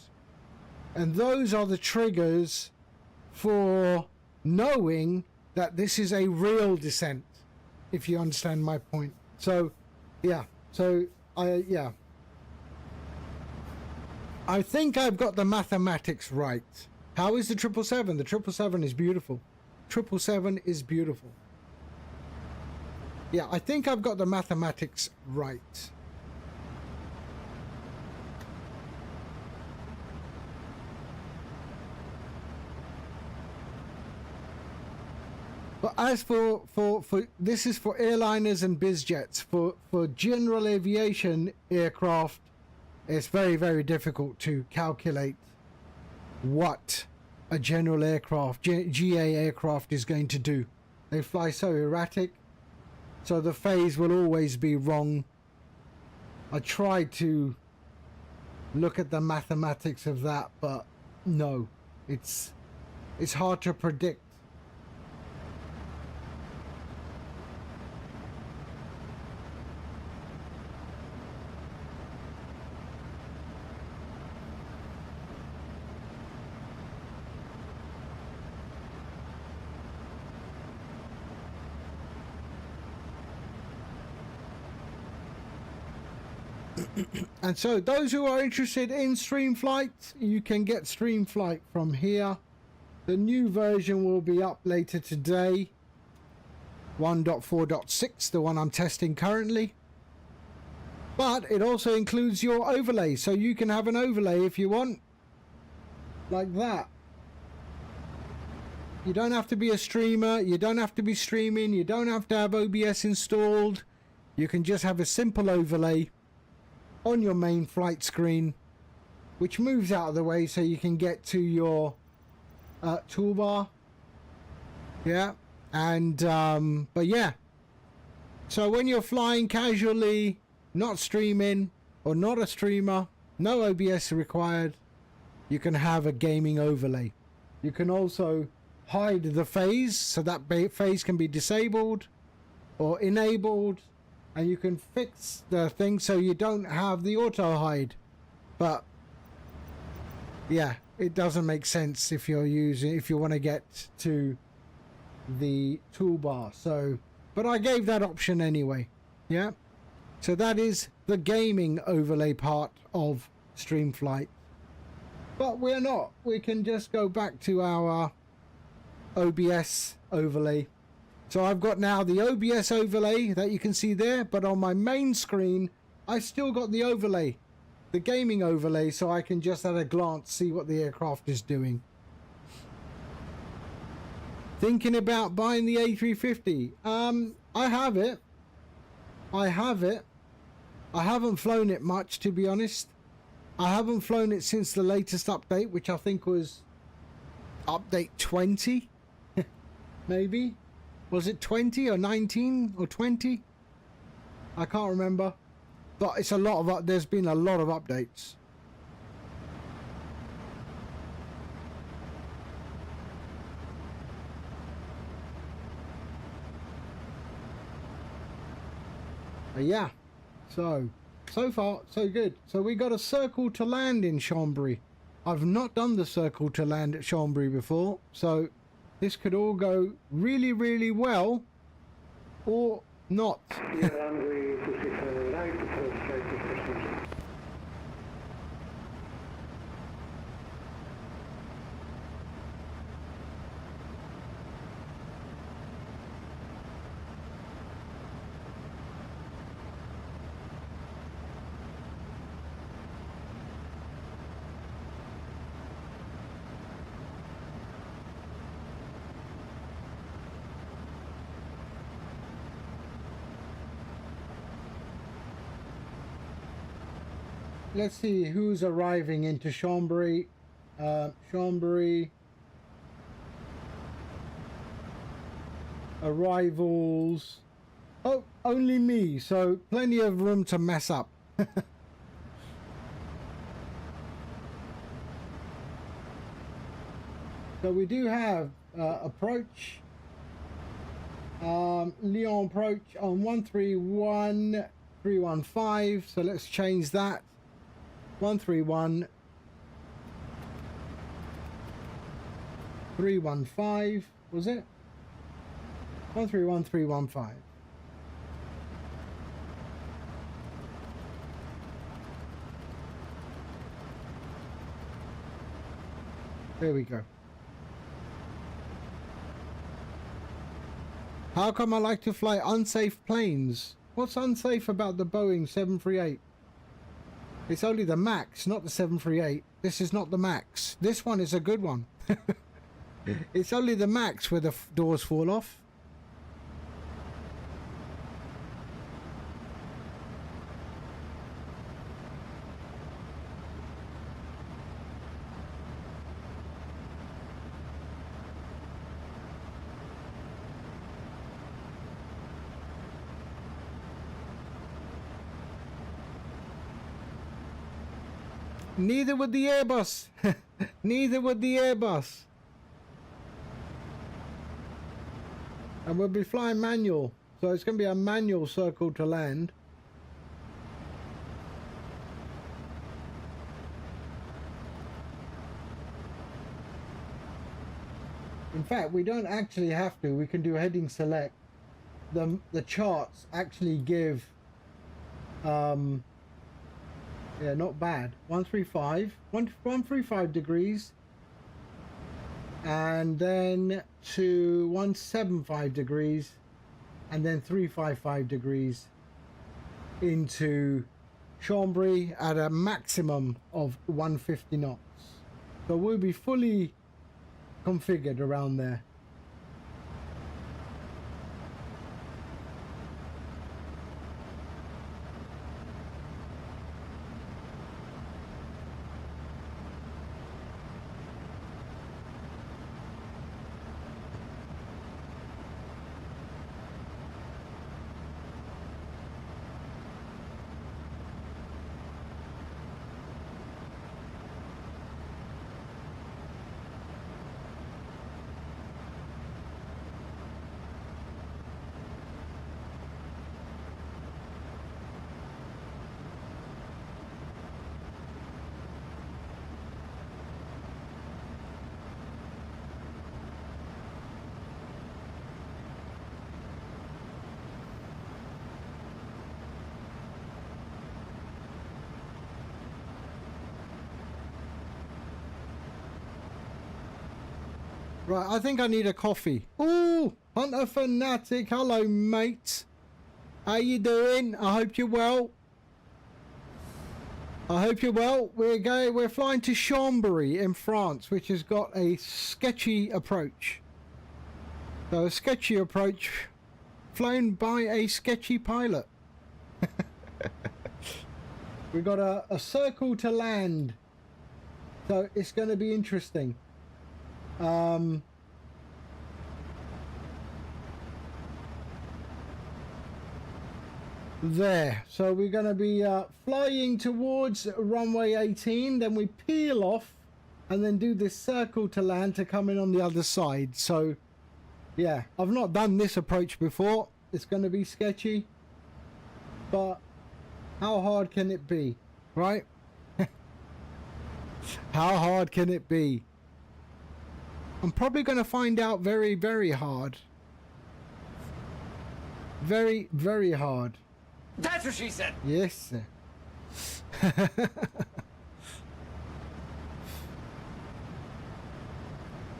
And those are the triggers for knowing that this is a real descent, if you understand my point. So yeah, so I think I've got the mathematics right. How is the 777? The 777 is beautiful. 777 is beautiful. Yeah, I think I've got the mathematics right. But as for this is for airliners and biz jets. For general aviation aircraft, it's very, very difficult to calculate what a general aircraft, GA aircraft is going to do. They fly so erratic, so the phase will always be wrong. I tried to look at the mathematics of that, but no, it's hard to predict. And so those who are interested in streamflight, you can get streamflight from here. The new version will be up later today, 1.4.6, the one I'm testing currently. But it also includes your overlay, so you can have an overlay if you want, like that. You don't have to be a streamer, you don't have to be streaming, you don't have to have OBS installed. You can just have a simple overlay on your main flight screen, which moves out of the way so you can get to your toolbar. Yeah, and but yeah, so when you're flying casually, not streaming or not a streamer, no OBS required, you can have a gaming overlay. You can also hide the phase, so that phase can be disabled or enabled, and you can fix the thing so you don't have the auto hide. But yeah, it doesn't make sense if you're using, if you want to get to the toolbar. So, but I gave that option anyway. Yeah. So that is the gaming overlay part of Streamflight. But we're not. We can just go back to our OBS overlay. So I've got now the OBS overlay that you can see there, but on my main screen, I still got the overlay, the gaming overlay, so I can just at a glance see what the aircraft is doing. Thinking about buying the A350. I have it. I haven't flown it much, to be honest. I haven't flown it since the latest update, which I think was update 20. Maybe. Was it 20 or 19 or 20? I can't remember. But it's a lot of there's been a lot of updates. Yeah. So far so good. So we got a circle to land in Chambéry. I've not done the circle to land at Chambéry before, so this could all go really, really well, or not. Let's see who's arriving into Chambéry. Chambéry. Arrivals. Oh, only me, so plenty of room to mess up. So we do have approach. Lyon approach on 131315. So let's change that. 131 315, was it? 131315. There we go. How come I like to fly unsafe planes? What's unsafe about the Boeing 738? It's only the Max, not the 738. This is not the Max. This one is a good one. It's only the Max where the doors fall off. Neither would the Airbus. Neither would the Airbus. And we'll be flying manual. So it's going to be a manual circle to land. In fact, we don't actually have to. We can do heading select. The charts actually give... yeah, not bad. 135 degrees, and then to 175 degrees, and then 355 degrees into Chambéry at a maximum of 150 knots. So we'll be fully configured around there. Right, I think I need a coffee. Ooh, Hunter Fanatic. Hello, mate. How you doing? I hope you're well. I hope you're well. We're flying to Chambéry in France, which has got a sketchy approach. So a sketchy approach flown by a sketchy pilot. We've got a circle to land. So it's going to be interesting. There, so we're going to be flying towards runway 18, then we peel off and then do this circle to land to come in on the other side. So yeah, I've not done this approach before. It's going to be sketchy, but how hard can it be, right? How hard can it be? I'm probably going to find out very, very hard. Very, very hard. That's what she said. Yes, sir.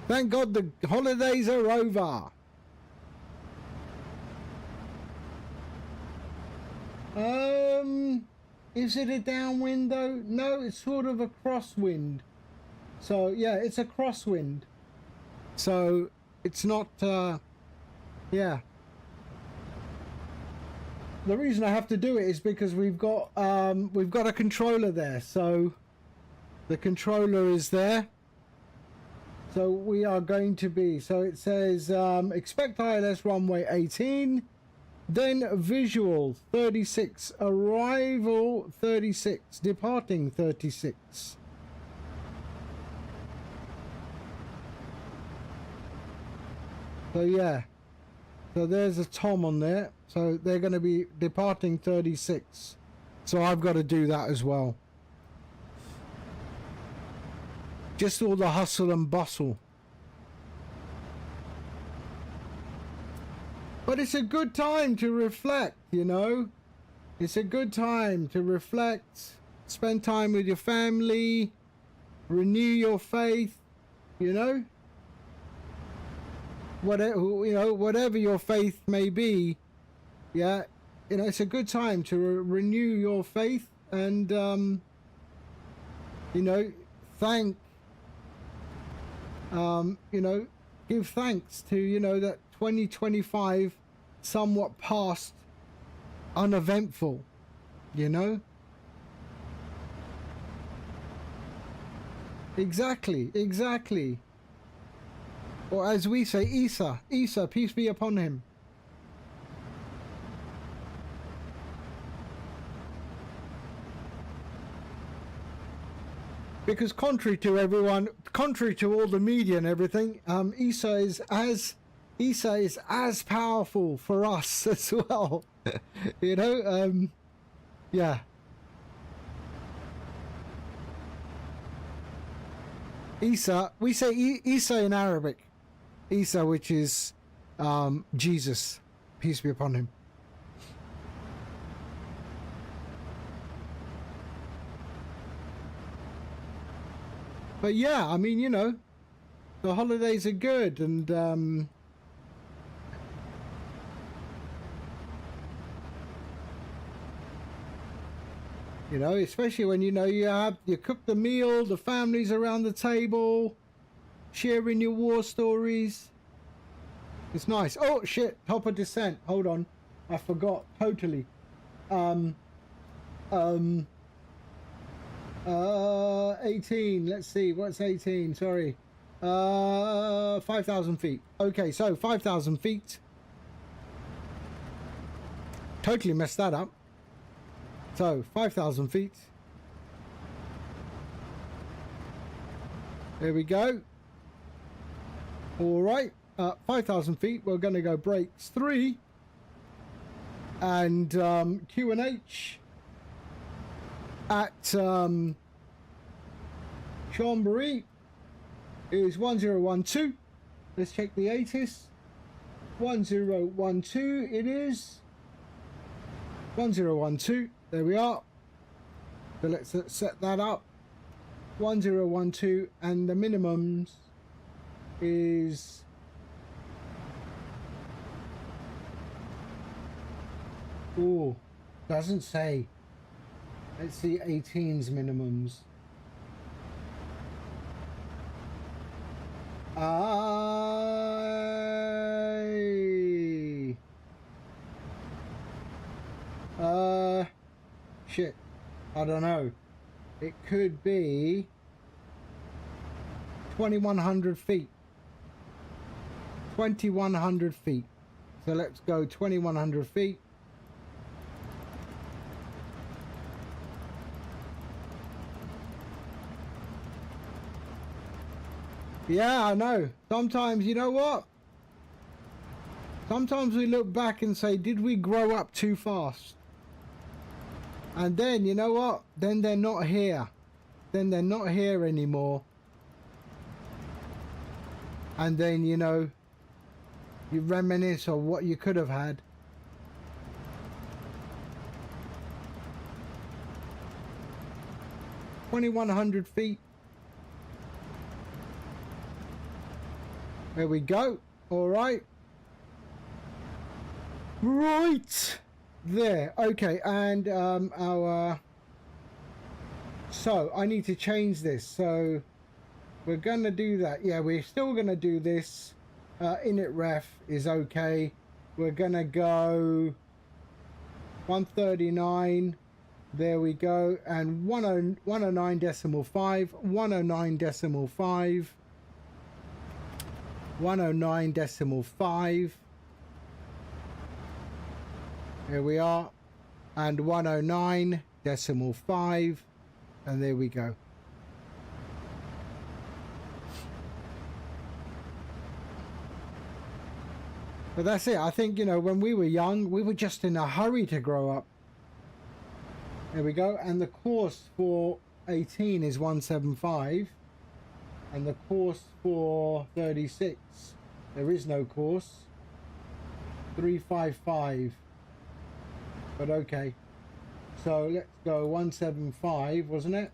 Thank God the holidays are over. Is it a downwind though? No, it's sort of a crosswind. So yeah, it's a crosswind. So it's not, yeah. The reason I have to do it is because we've got a controller there. So the controller is there. So we are going to be, so it says expect ILS runway 18, then visual 36, arrival 36, departing 36. So yeah, so there's a Tom on there. So they're going to be departing 36. So I've got to do that as well. Just all the hustle and bustle. But it's a good time to reflect, you know. It's a good time to reflect, spend time with your family, renew your faith, you know. Whatever, you know, whatever your faith may be, yeah, you know, it's a good time to renew your faith and, you know, thank, you know, give thanks to, you know, that 2025 somewhat passed uneventful, you know. Exactly, exactly. Or as we say, Isa, peace be upon him. Because contrary to everyone, contrary to all the media and everything, Isa is as powerful for us as well. You know, yeah. Isa, we say Isa in Arabic. Isa, which is Jesus, peace be upon him. But yeah, I mean, you know, the holidays are good, and you know, especially when you know you cook the meal, the family's around the table, sharing your war stories. It's nice. Oh shit, top of descent. Hold on, I forgot totally. 18, let's see, what's 18, sorry, 5,000 feet. Okay, so 5,000 feet. Totally messed that up. So 5,000 feet. There we go. All right, 5,000 feet. We're going to go brakes 3 and Q&H at Chambéry is 1012. Let's check the ATIS. 1012 it is. 1012. There we are. So let's set that up. 1012 and the minimums is ooh, doesn't say. Let's see 18's minimums. Shit. I don't know. It could be 2,100 feet. 2,100 feet. So let's go 2,100 feet. Yeah, I know. Sometimes, you know what? Sometimes we look back and say, did we grow up too fast? And then, you know what? Then they're not here. Then they're not here anymore. And then, you know, you reminisce of what you could have had. $2,100 feet. There we go. All right. Right. There. Okay. And our... So, I need to change this. So, we're going to do that. Yeah, we're still going to do this. Init ref is okay. We're going to go 139. There we go. And 109.5. 109.5. 109.5. Here we are. And 109.5. And there we go. But that's it. I think, you know, when we were young, we were just in a hurry to grow up. There we go. And the course for 18 is 175. And the course for 36, there is no course. 355. But okay. So let's go 175, wasn't it?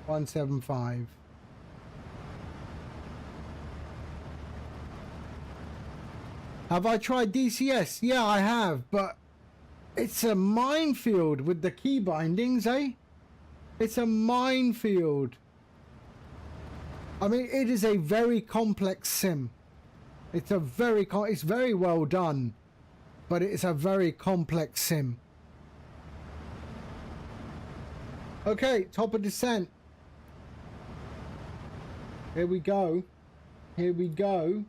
175. Have I tried DCS? Yeah, I have, but it's a minefield with the key bindings, eh? It's a minefield. I mean, it is a very complex sim. It's a very it's very well done, but it's a very complex sim. Okay, top of descent. Here we go. Here we go.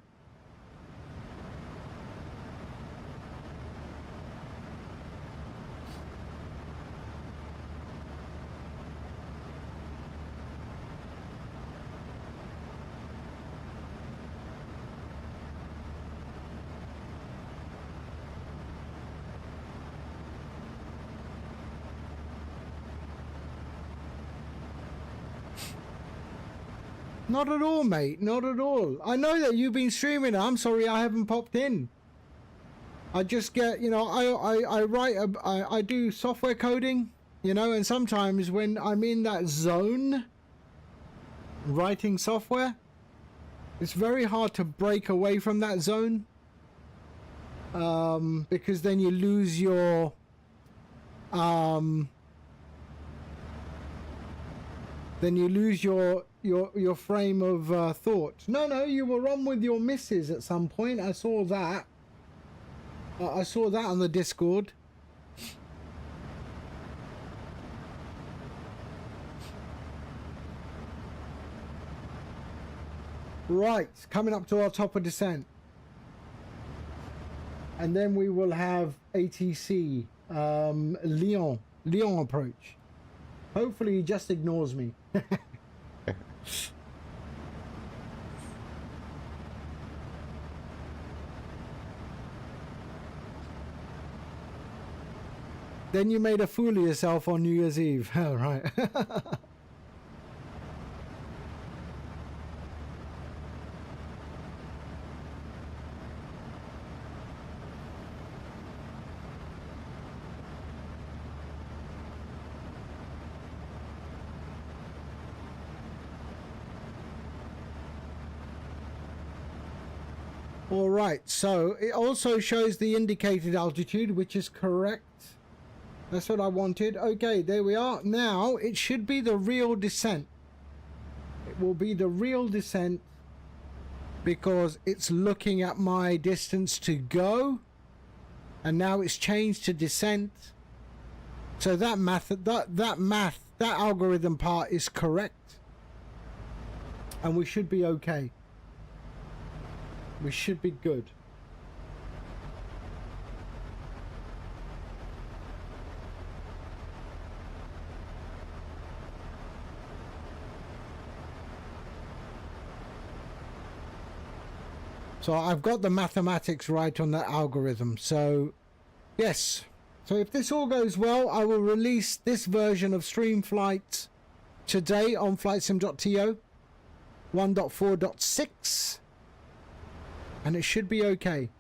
Not at all, mate. Not at all. I know that you've been streaming. I'm sorry I haven't popped in. I just get, you know, I write, I do software coding, you know, and sometimes when I'm in that zone, writing software, it's very hard to break away from that zone. Because then you lose your, then you lose your frame of thought. No, you were on with your missus at some point. I saw that. I saw that on the Discord. Right, coming up to our top of descent. And then we will have ATC, Lyon approach. Hopefully he just ignores me. Then you made a fool of yourself on New Year's Eve. Oh, right. All right, so it also shows the indicated altitude, which is correct. That's what I wanted. Okay, there we are. Now it should be the real descent. It will be the real descent because it's looking at my distance to go, and now it's changed to descent. So that that algorithm part is correct, and we should be okay. We should be good. So I've got the mathematics right on that algorithm. So yes. So if this all goes well, I will release this version of streamflight today on flightsim.to 1.4.6. And it should be okay.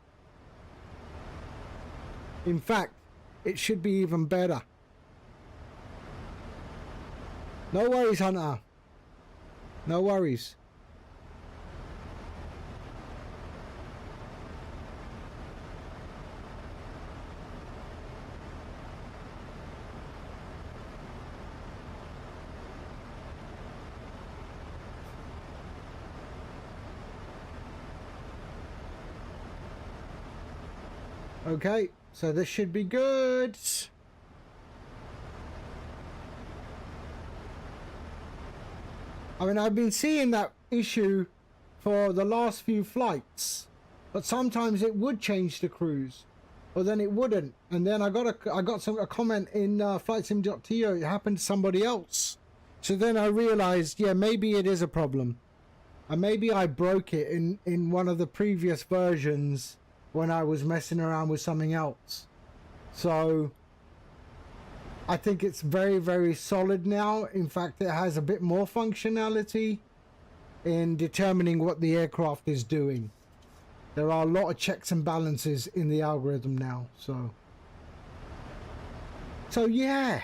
In fact, it should be even better. No worries, Hunter. No worries. Okay, so this should be good. I mean, I've been seeing that issue for the last few flights, but sometimes it would change the cruise, or then it wouldn't. And then I got a comment in flightsim.to. It happened to somebody else. So then I realized, yeah, maybe it is a problem, and maybe I broke it in one of the previous versions when I was messing around with something else. So I think it's very, very solid now. In fact, it has a bit more functionality in determining what the aircraft is doing. There are a lot of checks and balances in the algorithm now. So yeah.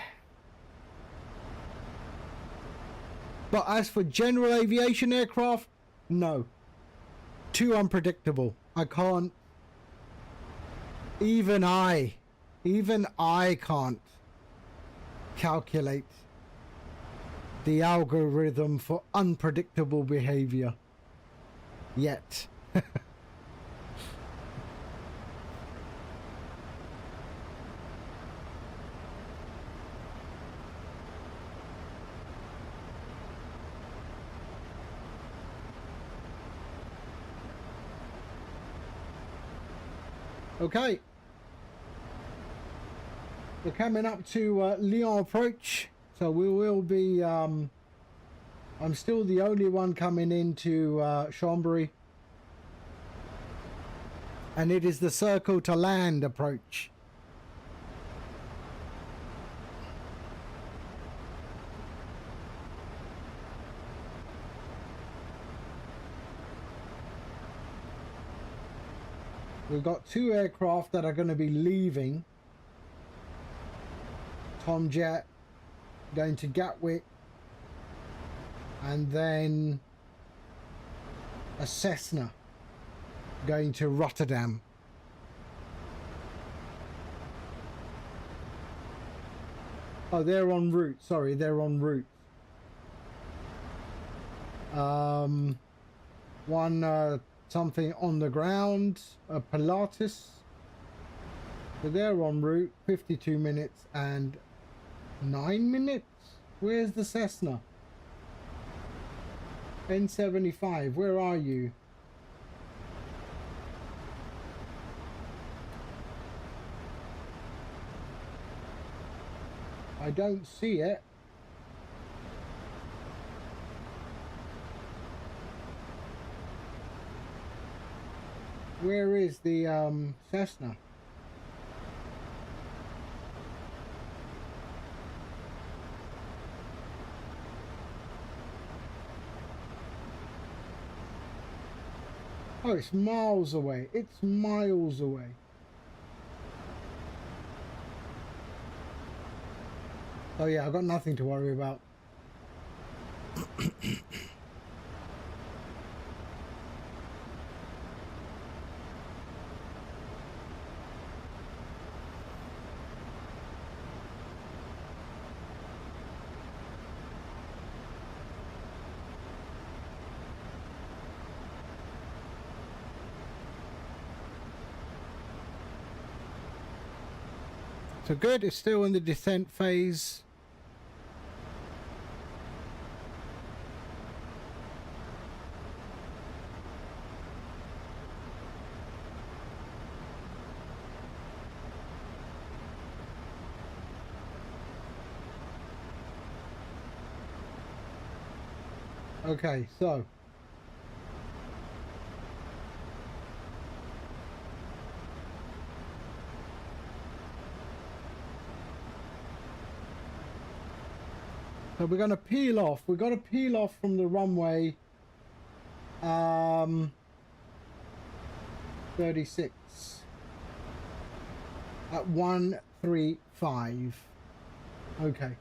But as for general aviation aircraft, no. Too unpredictable. I can't. Even I can't calculate the algorithm for unpredictable behavior yet. Okay. We're coming up to Lyon approach, so we will be, I'm still the only one coming into Chambéry, and it is the circle to land approach. We've got two aircraft that are going to be leaving. Tom Jet going to Gatwick, and then a Cessna going to Rotterdam. Oh, they're en route. Sorry, they're en route. One something on the ground, a Pilatus. So they're en route. 52 minutes and 9 minutes. Where's the Cessna? N75. Where are you? I don't see it. Where is the Cessna? Oh, it's miles away. It's miles away. Oh yeah, I've got nothing to worry about. So good, it's still in the descent phase. Okay, so we're going to peel off. We've got to peel off from the runway 36 at 135. Okay.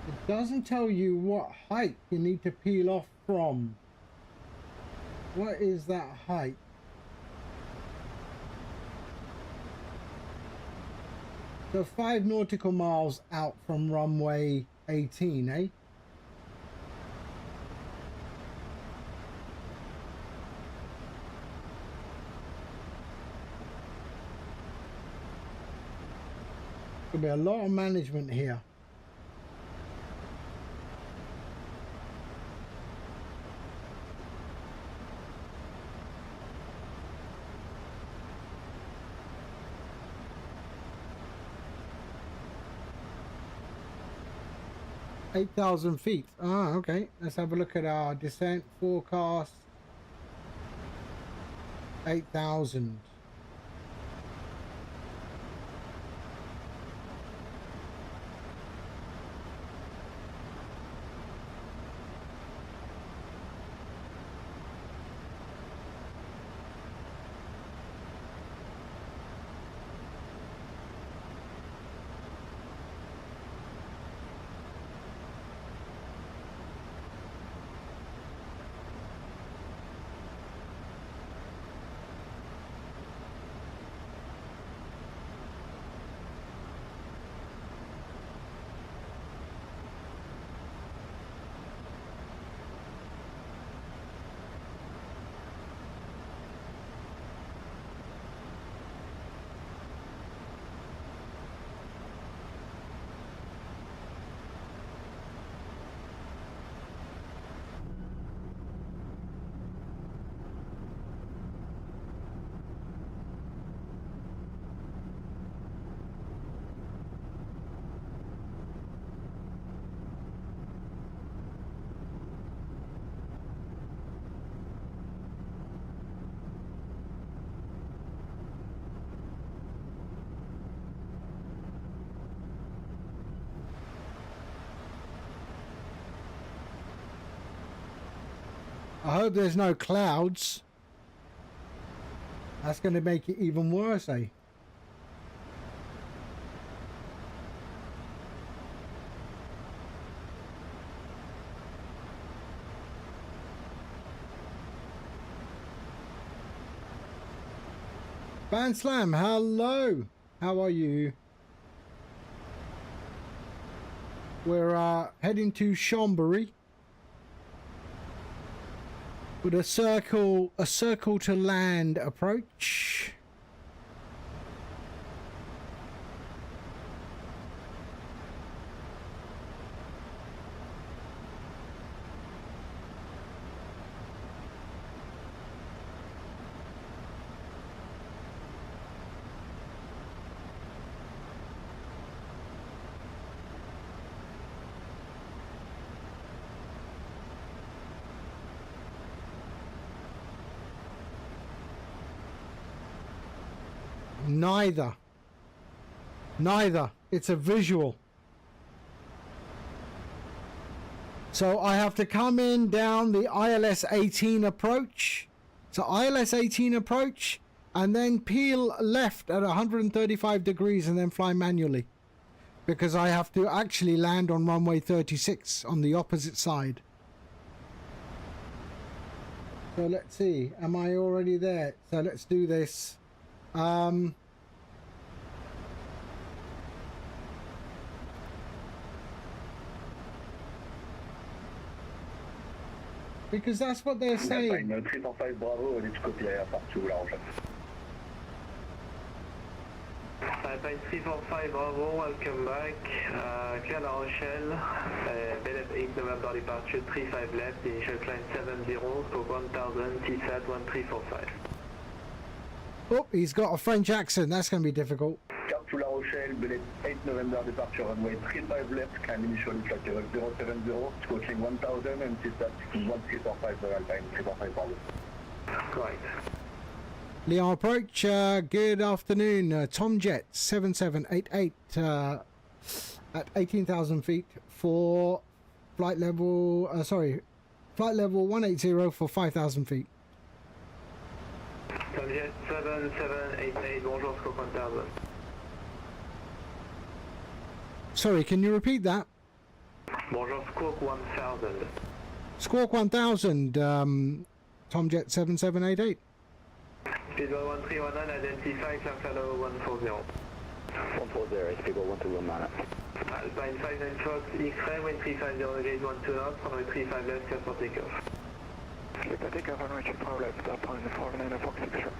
It doesn't tell you what height you need to peel off from. What is that height? So 5 nautical miles out from runway 18, eh? There'll be a lot of management here. Eight 8,000 feet. Ah, okay. Let's have a look at our descent forecast. 8,000. I hope there's no clouds. That's going to make it even worse, eh? Van Slam, hello. How are you? We're heading to Chambéry with a circle to land approach. Neither. Neither. It's a visual. So I have to come in down the ILS 18 approach. So ILS 18 approach and then peel left at 135 degrees and then fly manually. Because I have to actually land on runway 36 on the opposite side. So let's see. Am I already there? So let's do this. Because that's what they're saying. 345 Bravo, on est du côté aérien partout, La Rochelle. Alpine 345 Bravo, welcome back. Clear La Rochelle, Bellet 8 November departure, 35 left, initial climb 70, scope 1000, TSAT 1345. Oh, he's got a French accent. That's going to be difficult. Cap to La Rochelle, Bellet 8 November departure, runway 35 left, climb initial flight level 070, scoaching 1000 and TSAT 1345 Alpine 345 Bravo. Right. Lyon approach, good afternoon. Tom Jet 7788 at 18,000 feet for flight level, flight level 180 for 5,000 feet. Tom Jet 7788, bonjour, scope 1000. Sorry, can you repeat that? Bonjour, scope 1000. Squawk 1000, Tom Jet 7788. Speedball 1319, identify, climb flight level 140. 140, Speedball 1219. Alpine 59 Fox, X-ray, wind 350 degrees 12 knots, runway 35 left, clear for takeoff. Clear for takeoff, runway 35 left, Alpine 49 Fox, X-ray.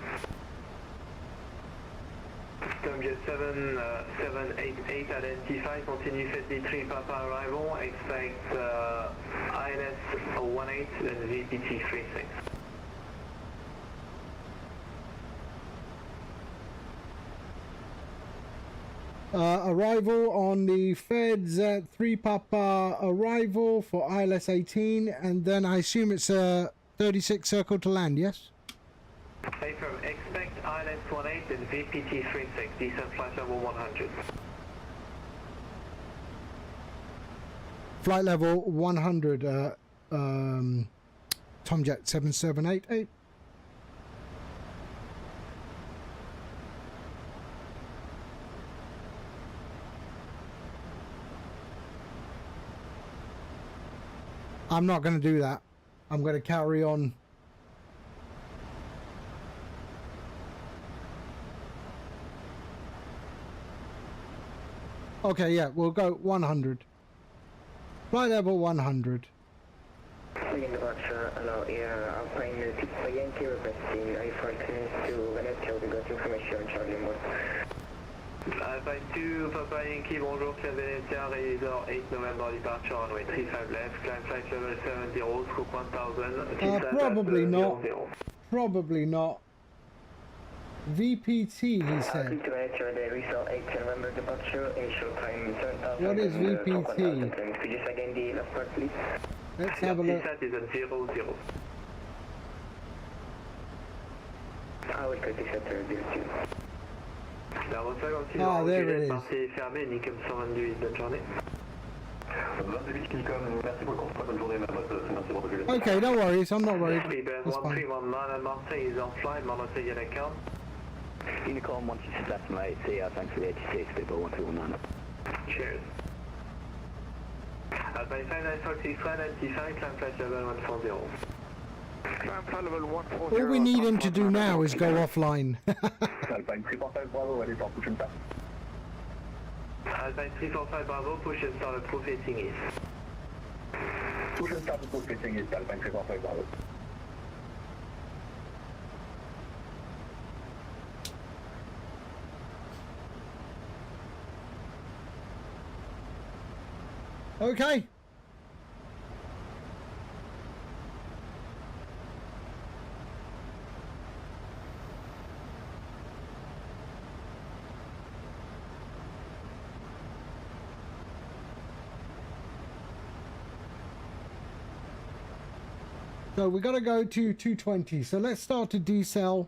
Tomjet 7788, identify, continue 53 Papa arrival, expect ILS 18 and VPT 36. Arrival on the Feds at 3 Papa arrival for ILS 18, and then I assume it's a 36 circle to land, yes? Affirm, expect ILS 18 and VPT 36, descent flight level 100. Flight level 100, Tomjet 7788. I'm not going to do that. I'm going to carry on. Okay, yeah, we'll go 100. Flight level 100. Second departure, allow air, Alpine 6 Yankee requesting I-4 clearance to Venetia, we got information on Charlie Mode. Alpine 2, Papa Yankee, bonjour, Claire Venetia, Razor 8 November departure, runway 35 left, climb flight level 70, scope 1000, probably not. Probably not. VPT, he said. What is VPT? Could you say again the last part, please? Let's have a look. TSAT is at 00. I will cut TSAT to 02. Ah, there it is. Partie fermée, Nicom 128, bonne journée. Okay, no worries, I'm not worried. Freebird That's fine. 1319, Marseille is offline, Marseille in account. Unicom 167 CR, thanks for the 86, people 1319. Cheers. Alpine 5946, 95, climb flight level 140. Climb flight level 140. All we need him to do now is go offline. Alpine 345 Bravo, allez, push and start. Alpine 345 Bravo, push and start approve facing east. Push and start approve facing east, Alpine 345 Bravo. Okay. So we got to go to 220. So let's start to decel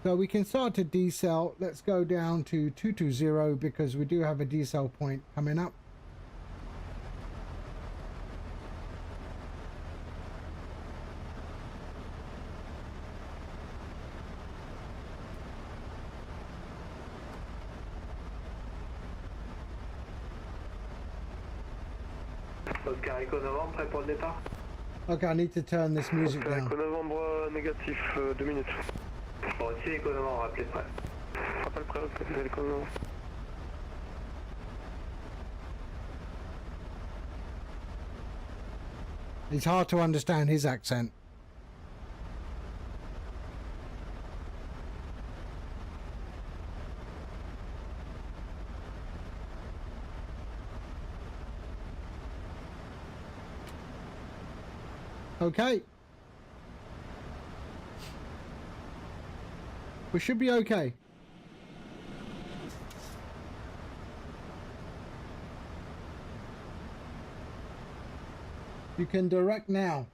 So we can start to decel. Let's go down to 220 because we do have a decel point coming up. Oscar Echo Novembre, prêt pour le départ? Okay, I need to turn this music Oscar down. Echo Novembre, négatif, 2 minutes. Bon, aussi Echo Novembre, rappelez prêt. Rappel prêt, Oscar Echo Novembre. It's hard to understand his accent. Okay. We should be okay. You can direct now.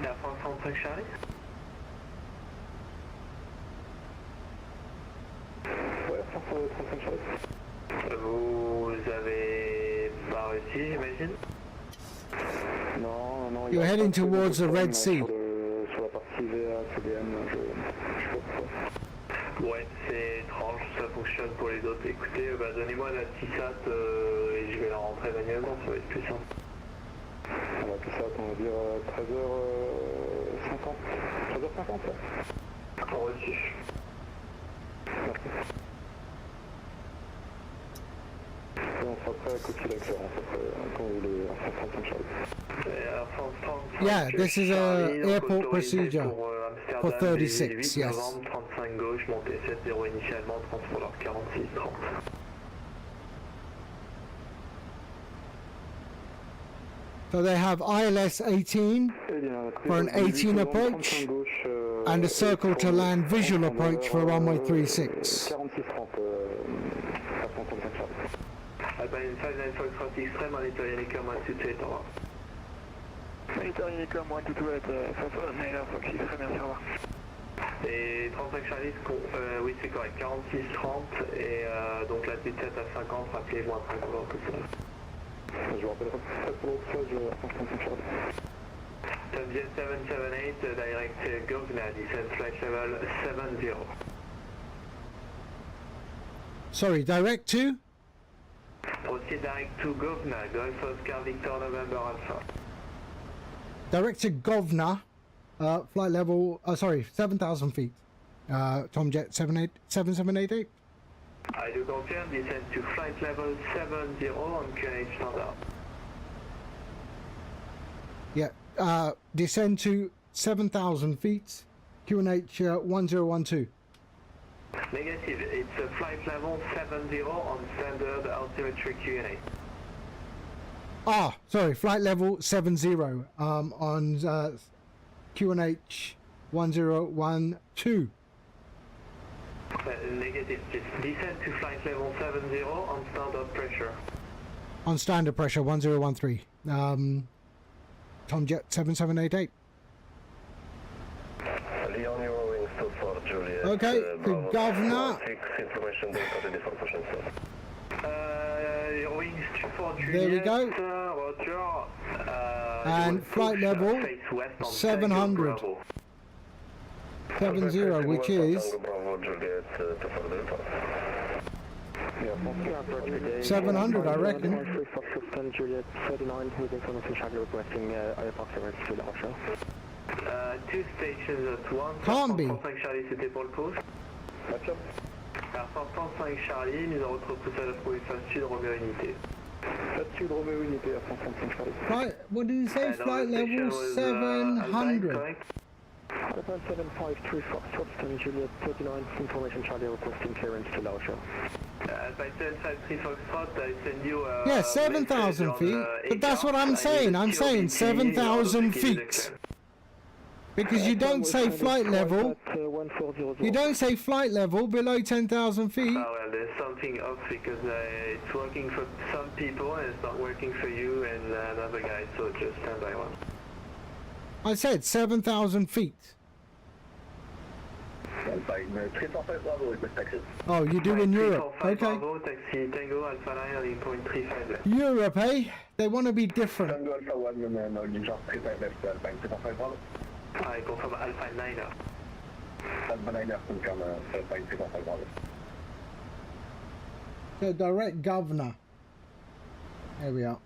La France 35 Charlie. Ouais, France 35 Charlie. Vous avez pas réussi, j'imagine? Non, non. You're heading towards the Red Sea. Sur la partie VA, CDM, je sais pas pourquoi. Ouais, c'est étrange, ça fonctionne pour les autres. Écoutez, bah, donnez-moi la TISAT et je vais la rentrer manuellement, ça va être plus simple. On va TISAT, on va dire 13h50. 13h50, ouais. Reçu. Merci. On sera prêt à copier la claire, quand vous voulez, en France 35 Charlie. Yeah, this is a airport procedure for 36, yes. Novembre, 35 gauche, montée 7-0 initialement, transpondeur 46-30. So they have ILS 18 for an 18 approach and a circle to land visual approach for runway 36. Alpine 59 Foxtrot Extreme, on Italian Ecom 128, au revoir. Italian Ecom 128, Fox Extreme, merci, au revoir. Et 35 Charlie, oui c'est correct, 46-30 et donc la petite 7 à 50, rappelez-vous un train couleur que ça. Je vous rappellerai pour l'autre fois, je vais 35 Charlie. Subjet 778, direct Govna, descent flight level 70. Sorry, direct to? Proceed direct to Govna, Golf Oscar Victor November Alpha. Direct to Govna, flight level, 7,000 feet. Tomjet 7788. I do confirm, descend to flight level 70 on QNH standard. Yeah, descend to 7,000 feet, QNH 1012. Negative, it's a flight level 70 on standard altimetry QNH. Ah, sorry, flight level 70 on QNH 1012. Negative, just descend to flight level 70 on standard pressure. On standard pressure 1013. Tomjet 7788. Leon, your wings to Fort Juliet. Okay, the governor. Information Wings to Fort Juliet. There we go. Roger. And flight level 700. 70, which is 700, I reckon. Juliet 39, with information Charlie requesting approximately to Lancashire. Two stations at once. Can't be. 35 Charlie, c'était pour le coup. Air 35 Charlie, mise en repousse à la trouée face sud, Romeo Unité. Face sud, Romeo Unité, Air 35 Charlie. Right, what did you say? Flight level 700. Alpine 753 Foxtrot, Juliet 39, information Charlie requesting clearance to Lancashire. Alpine 753 Foxtrot, I send you a Yeah, 7,000 feet. But that's what I'm saying. I'm saying 7,000 feet. Because you don't say flight level. You don't say flight level below 10,000 feet. Well, there's something off because it's working for some people and it's not working for you and another guy, so just stand by one. I said 7,000 feet. Alpine 305 Bravo, request access. Oh, you do in Europe. Okay. Bravo, taxi Tango, Alpha 9, heading point 35 left. Europe, eh? They want to be different. Tango Alpha 1, holding short 35 left, Alpine 305 Bravo. I confirm Alpha 9. Alpha 9, confirm Alpine 305 Bravo. So direct governor. There we are.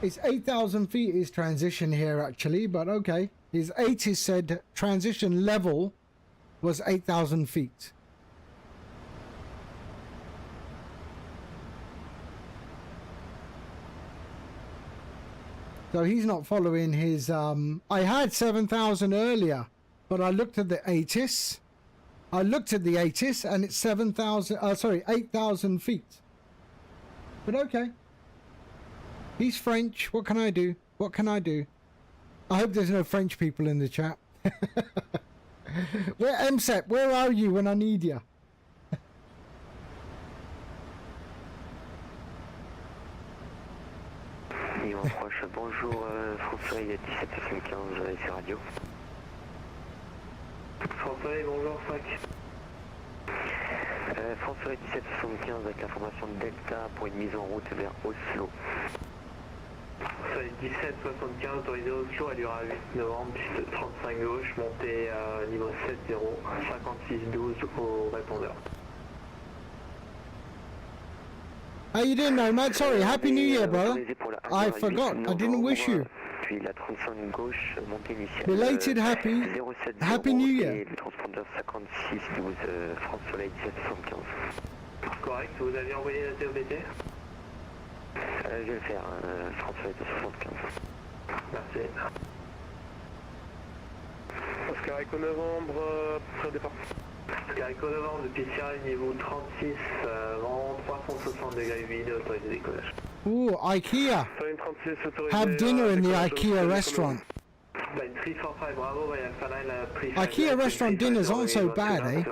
It's 8,000 feet is transition here actually, but okay. His 80 said transition level was 8,000 feet. So he's not following his, I had 7,000 earlier, but I looked at the ATIS. I looked at the ATIS and it's 8,000 feet. But okay. He's French. What can I do? What can I do? I hope there's no French people in the chat. Where MSEP? Where are you when I need you? Lyon approche. Bonjour, François, il est 1775, c'est radio. François, bonjour, 5. François 1775 avec information de Delta pour une mise en route vers Oslo. François 1775, autorisé Oslo, allure à 8 novembre, piste 35 gauche, montée niveau 70, 5612 au répondeur. How you doing, Nomad? Sorry, Happy New Year, brother. I forgot. I didn't wish you. Puis la 35 gauche, montée initiale. Belated Happy New Year. Le transpondeur 5612, France Soleil 1775. Correct, vous avez envoyé la TOBT? Je vais le faire, France Soleil 1775. Merci. Oscar Echo Novembre, prêt au départ. Oscar Echo Novembre, depuis Sierra, niveau 36, vent 360 degrés vide, autorisé décollage. Ooh, IKEA. Have dinner in the IKEA restaurant. IKEA restaurant dinners aren't so bad, eh?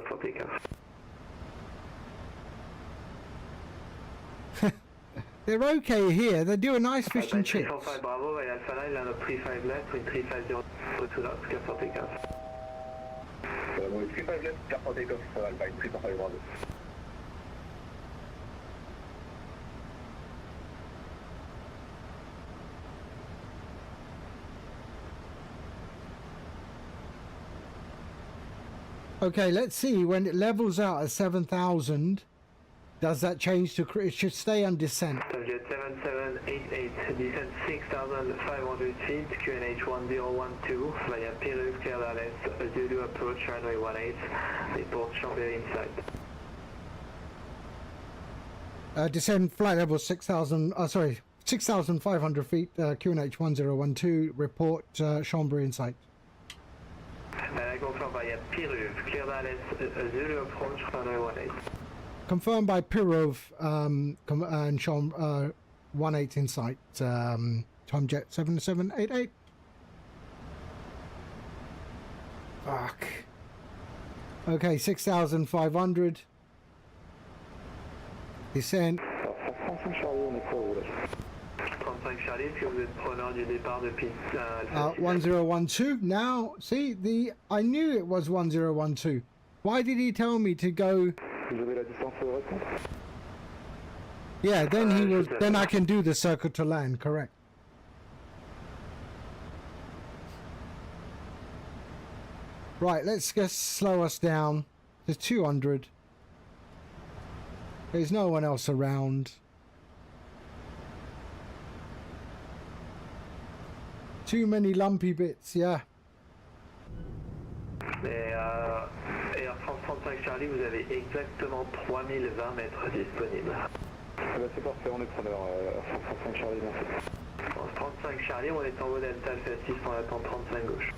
They're okay here. They do a nice fish and chips. Okay, let's see when it levels out at 7,000. Does that change to? It should stay on descent. Subject 7788, descent 6,500 feet, QNH 1012, via Peru, clear LS, Zulu approach, runway 18, report Chambéry inside. Descend flight level 6,000. Sorry, 6,500 feet. QNH 1012. Report Chambéry in sight. Confirmed via Peru, clear LS, Zulu approach, runway 18. Confirmed by Pirov and 18 in sight. Time jet 7788. Fuck. Okay, 6,500. Descent. 35 Charlie, puis vous êtes preneur du départ depuis 1012. Now, see, I knew it was 1012. Why did he tell me to go? Yeah, then he was. Then I can do the circle to land. Correct. Right, let's just slow us down to 200. There's no one else around. Too many lumpy bits, yeah. Air France 35 Charlie, vous avez exactement 3020 mètres disponibles. C'est parfait, on est preneur. France 35 Charlie, merci. France 35 Charlie, on est en haut Delta Alpha 6 pour attendre 35 gauche.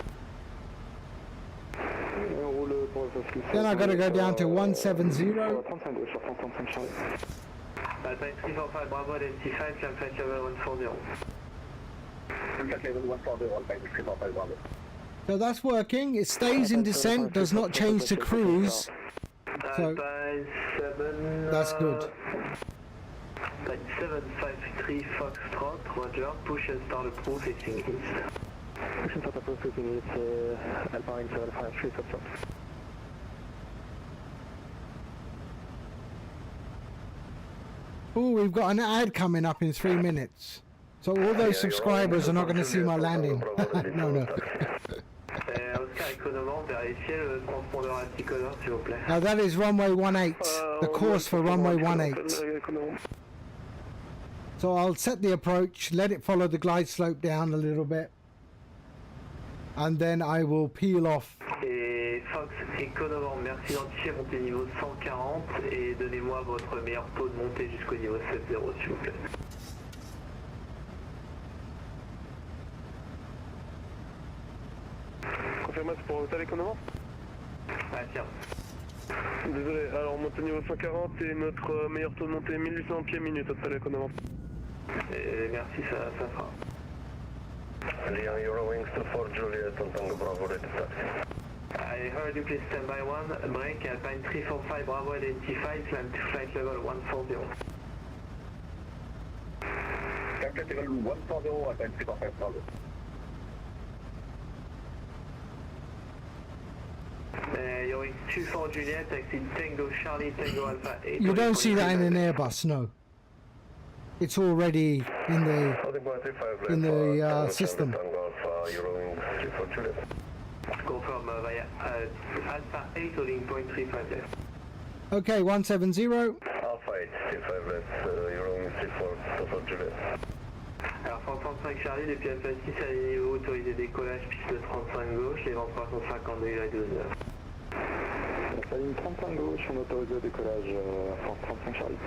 Then I gotta go down to 170. Alpine 345 Bravo, identity 5, climb flight level 140. Flight level 140, Alpine 345 Bravo. So that's working. It stays in descent, does not change to cruise. So Alpine 7... that's good. Alpine 753 Foxtrot, Roger, push and start approach facing east. Push and start approach facing east, Alpine 753 Foxtrot. Oh, we've got an ad coming up in 3 minutes. So all those subscribers are not going to see my landing. No, no. Now that is runway 18, the course for runway 18. So I'll set the approach, let it follow the glide slope down a little bit, and then I will peel off. Fox et Conovan, merci d'identifier, montée niveau 140 et donnez-moi votre meilleur taux de montée jusqu'au niveau 70 s'il vous plaît. Confirmation pour Hôtel et Conovan. Ah tiens. Désolé, alors montée niveau 140 et notre meilleur taux de montée 1800 pieds minute Hôtel et Conovan. Merci, ça fera. Liam Eurowings to 4 Juliet on Tango Bravo, ready to taxi. I heard you, please stand by 1, break, Alpine 345 Bravo, identified, climb to flight level 140. Climb flight level 140, Alpine 345 Bravo. You're 24 Juliet, taxi Tango Charlie, Tango Alpha 8. You don't see that in an Airbus, no. It's already in the system. Confirm via Alpha 8 holding point 35 left. Okay, 170. Alpha 8, 35 left, Eurowings 34, Total Juliet. Alors 135 Charlie, depuis Alpha 6 à niveau autorisé décollage, piste 35 gauche, les vents 350 degrés 12 heures. La ligne 35 gauche, on autorise le décollage, France 35 Charlie.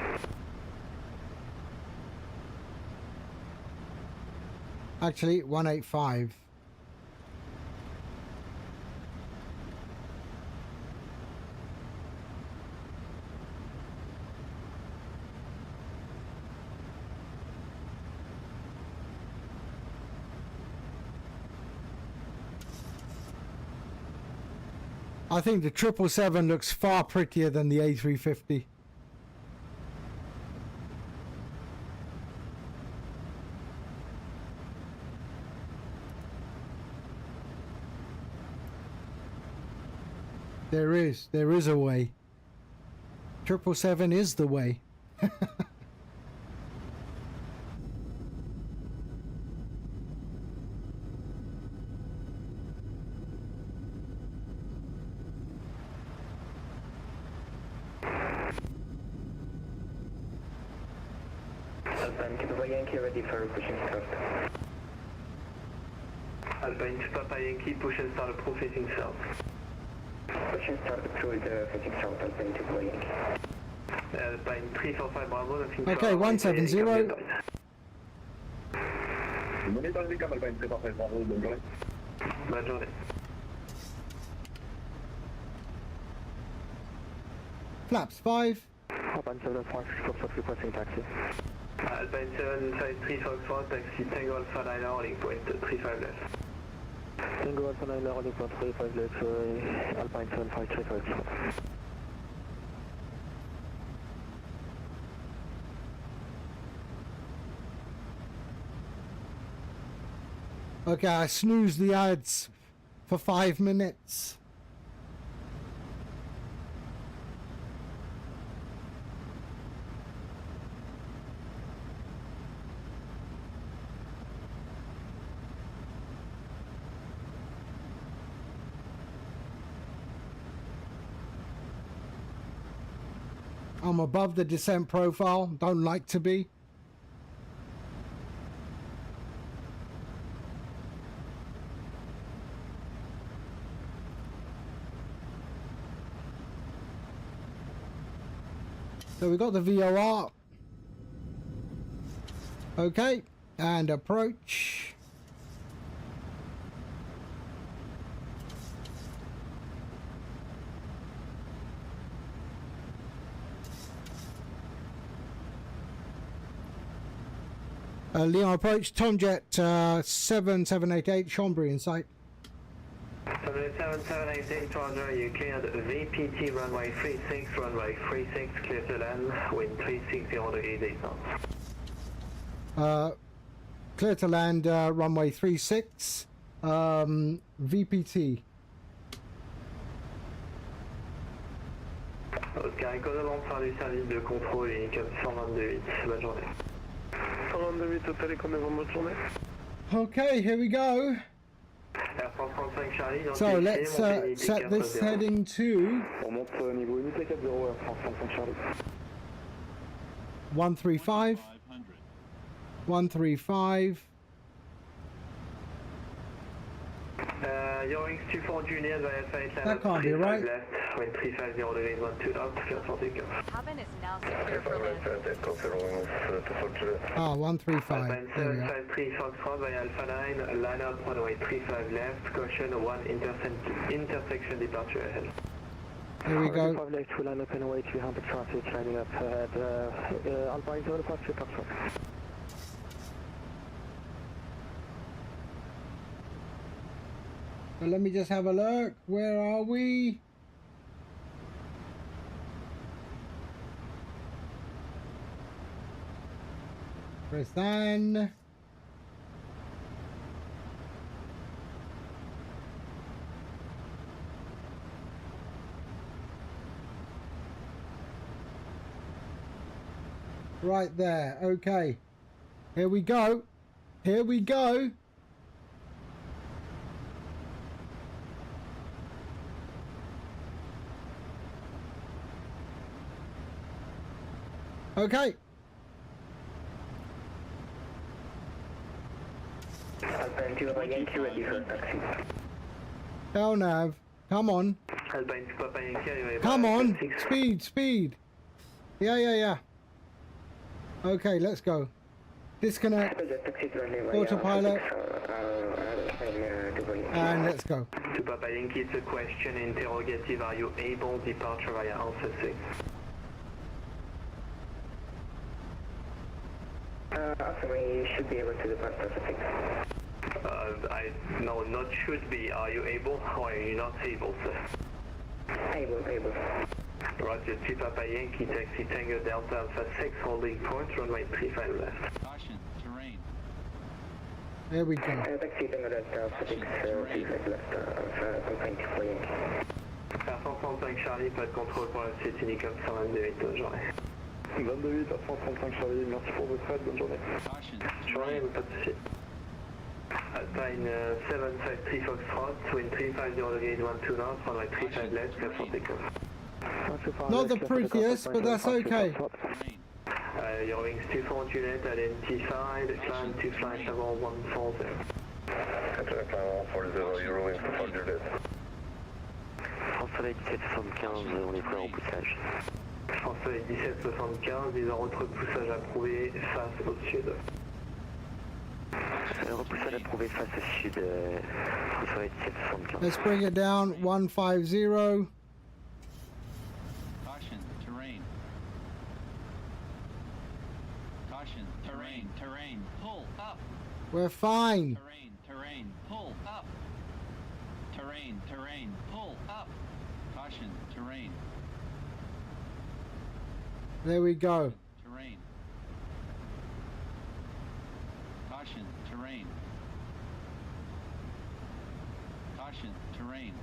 Actually, 185. I think the 777 looks far prettier than the A350. There is a way. 777 is the way. Alpine Yankee ready for pushing start. Alpine Papa Yankee push and start approach facing south. Push and start approach facing south, Alpine Papa Yankee. Alpine 345 Bravo, nothing. Okay, 170. Monitor the Alpine 345 Bravo, bonne journée. Bonne journée. Flaps 5. Alpine 75, Foxtrot requesting taxi. Alpine 753 Foxtrot, taxi Tango Alpha Liner, holding point 35 left. Tango Alpha Liner, holding point 35 left, Alpine 753 Foxtrot. Okay, I snoozed the ads for 5 minutes. I'm above the descent profile, don't like to be. So we got the VOR. Okay, and approach. Leon approach, Tomjet 7788, Chambéry in sight. 7788, roger, you cleared VPT runway 36, runway 36, clear to land, wind 360 degrees 8 knots. Clear to land, runway 36, VPT. Oscar, commandant par du service de contrôle, Unicum 122.8, bonne journée. 122.8 hôtel et qu'on est bonne journée. Okay, here we go. Air France 35 Charlie, So let's set this heading to On monte niveau unité 40, Air France 35 Charlie. 135. 135. Your wings 24 Juliet via flight line. That can't be right. Left, wind 350 degrees 12 knots, clear for takeoff. Cabin is now secure for land. Ah, 135. Alpine There we go. 753 Foxtrot via Alpha 9, line up runway 35 left, caution 1 intersection departure ahead. Here we go. 5 left, 2 line up and away 300 traffic, lining up ahead, Alpine 753 Foxtrot. So let me just have a look. Where are we? Press then. Right there. Okay. Here we go. Here we go. Okay. Alpine 2 Yankee ready for taxi. Hell nav. Come on. Alpine 2 Papa Yankee, Come on. Speed, speed. Yeah. Okay, let's go. Disconnect. Autopilot. And let's go. To Papa Yankee, it's a question interrogative. Are you able departure via Alpha 6? We should be able to depart Alpha 6. No, not should be. Are you able or are you not able, sir? Able. Roger, 2 Papa Yankee, taxi Tango Delta Alpha 6, holding point, runway 35 left. Caution, terrain. There we go. Taxi Tango Delta Alpha 6, 35 left, Alpha 24 Yankee. Air France 35 Charlie, pas de contrôle pour la suite, Unicum 122.8, bonne journée. 22.8, Air France 35 Charlie, merci pour votre aide, bonne journée. Caution, Journée, terrain. pas de soucis. Alpine 753 Foxtrot, wind 350 degrees 12 knots, runway 35 left, clear for takeoff. Not the prettiest, but that's okay. Your wings 24 Juliet identified, climb to flight level 140. Climb 140, your wings 24 Juliet. Soleil 1775, on est prêt en poussage. Soleil 1775, visant repoussage approuvé face au sud. Repoussage approuvé face au sud, Soleil 1775. Let's bring it down. 150. Caution, terrain. Caution, terrain. Pull up. We're fine. Terrain, pull up. Terrain, pull up. Caution, terrain. There we go. Terrain. Caution, terrain. Caution, terrain.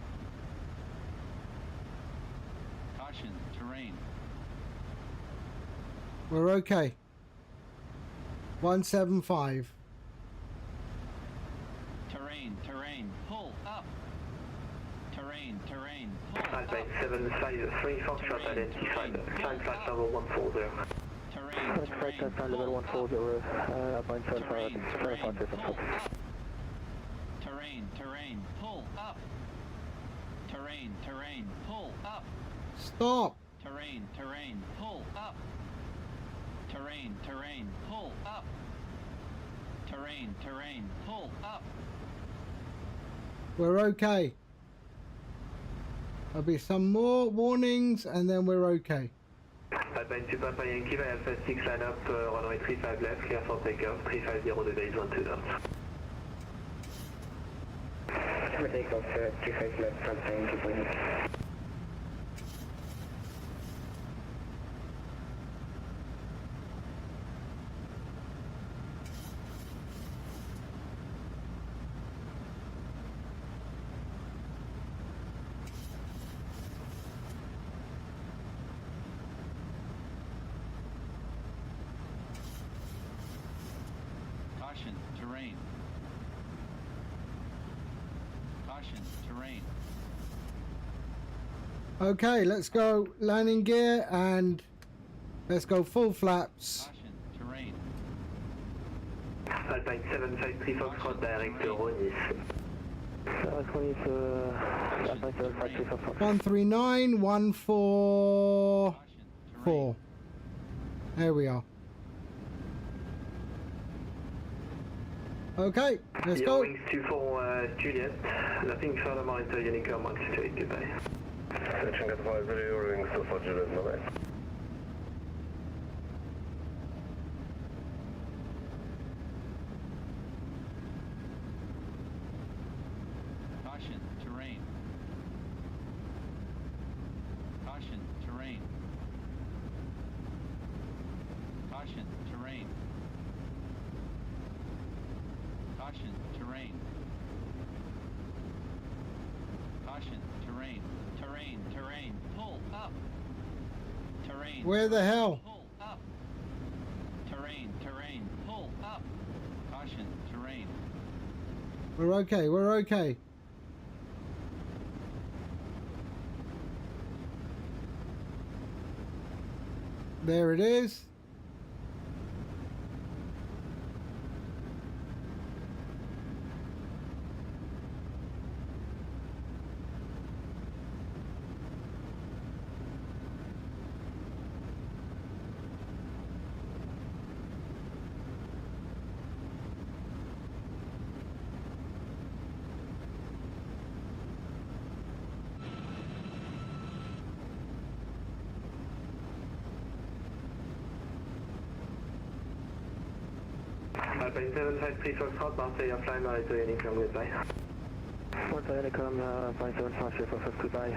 Caution, terrain. We're okay. 175. Terrain, pull up. Terrain, pull Alpine up. 753 Foxtrot identified, climb flight level 140. Terrain, Flight time level 140, Alpine 753 Foxtrot. Terrain, pull up. Terrain, pull up. Stop. Terrain, pull up. Terrain, pull up. Terrain, pull up. We're okay. There'll be some more warnings and then we're okay. Alpine 2 Papa Yankee by Alpha 6 line up, runway 35 left, clear for takeoff, 350 degrees 12 knots. For takeoff, 35 left, Alpine 2.8. Caution, terrain. Caution, terrain. Okay, let's go landing gear and let's go full flaps. Caution, terrain. Alpine 753 Foxtrot direct Ronis. 139144. There we are. Okay, let's go. Wings 24 Juliet, nothing further monitor Unicorn 168, goodbye. Searching advisory, wings 24 Juliet, bye-bye. Caution, terrain. Caution, terrain. Caution, terrain. Caution, terrain. Caution, terrain. Terrain, terrain. Pull up. Terrain. Where the hell? Pull up. Terrain, terrain. Pull up. Caution, terrain. We're okay, we're okay. There it is. Alpine 753 Foxtrot, Marseille flying monitor Unicorn, goodbye. Marseille Unicom, Alpine 753 Foxtrot, goodbye.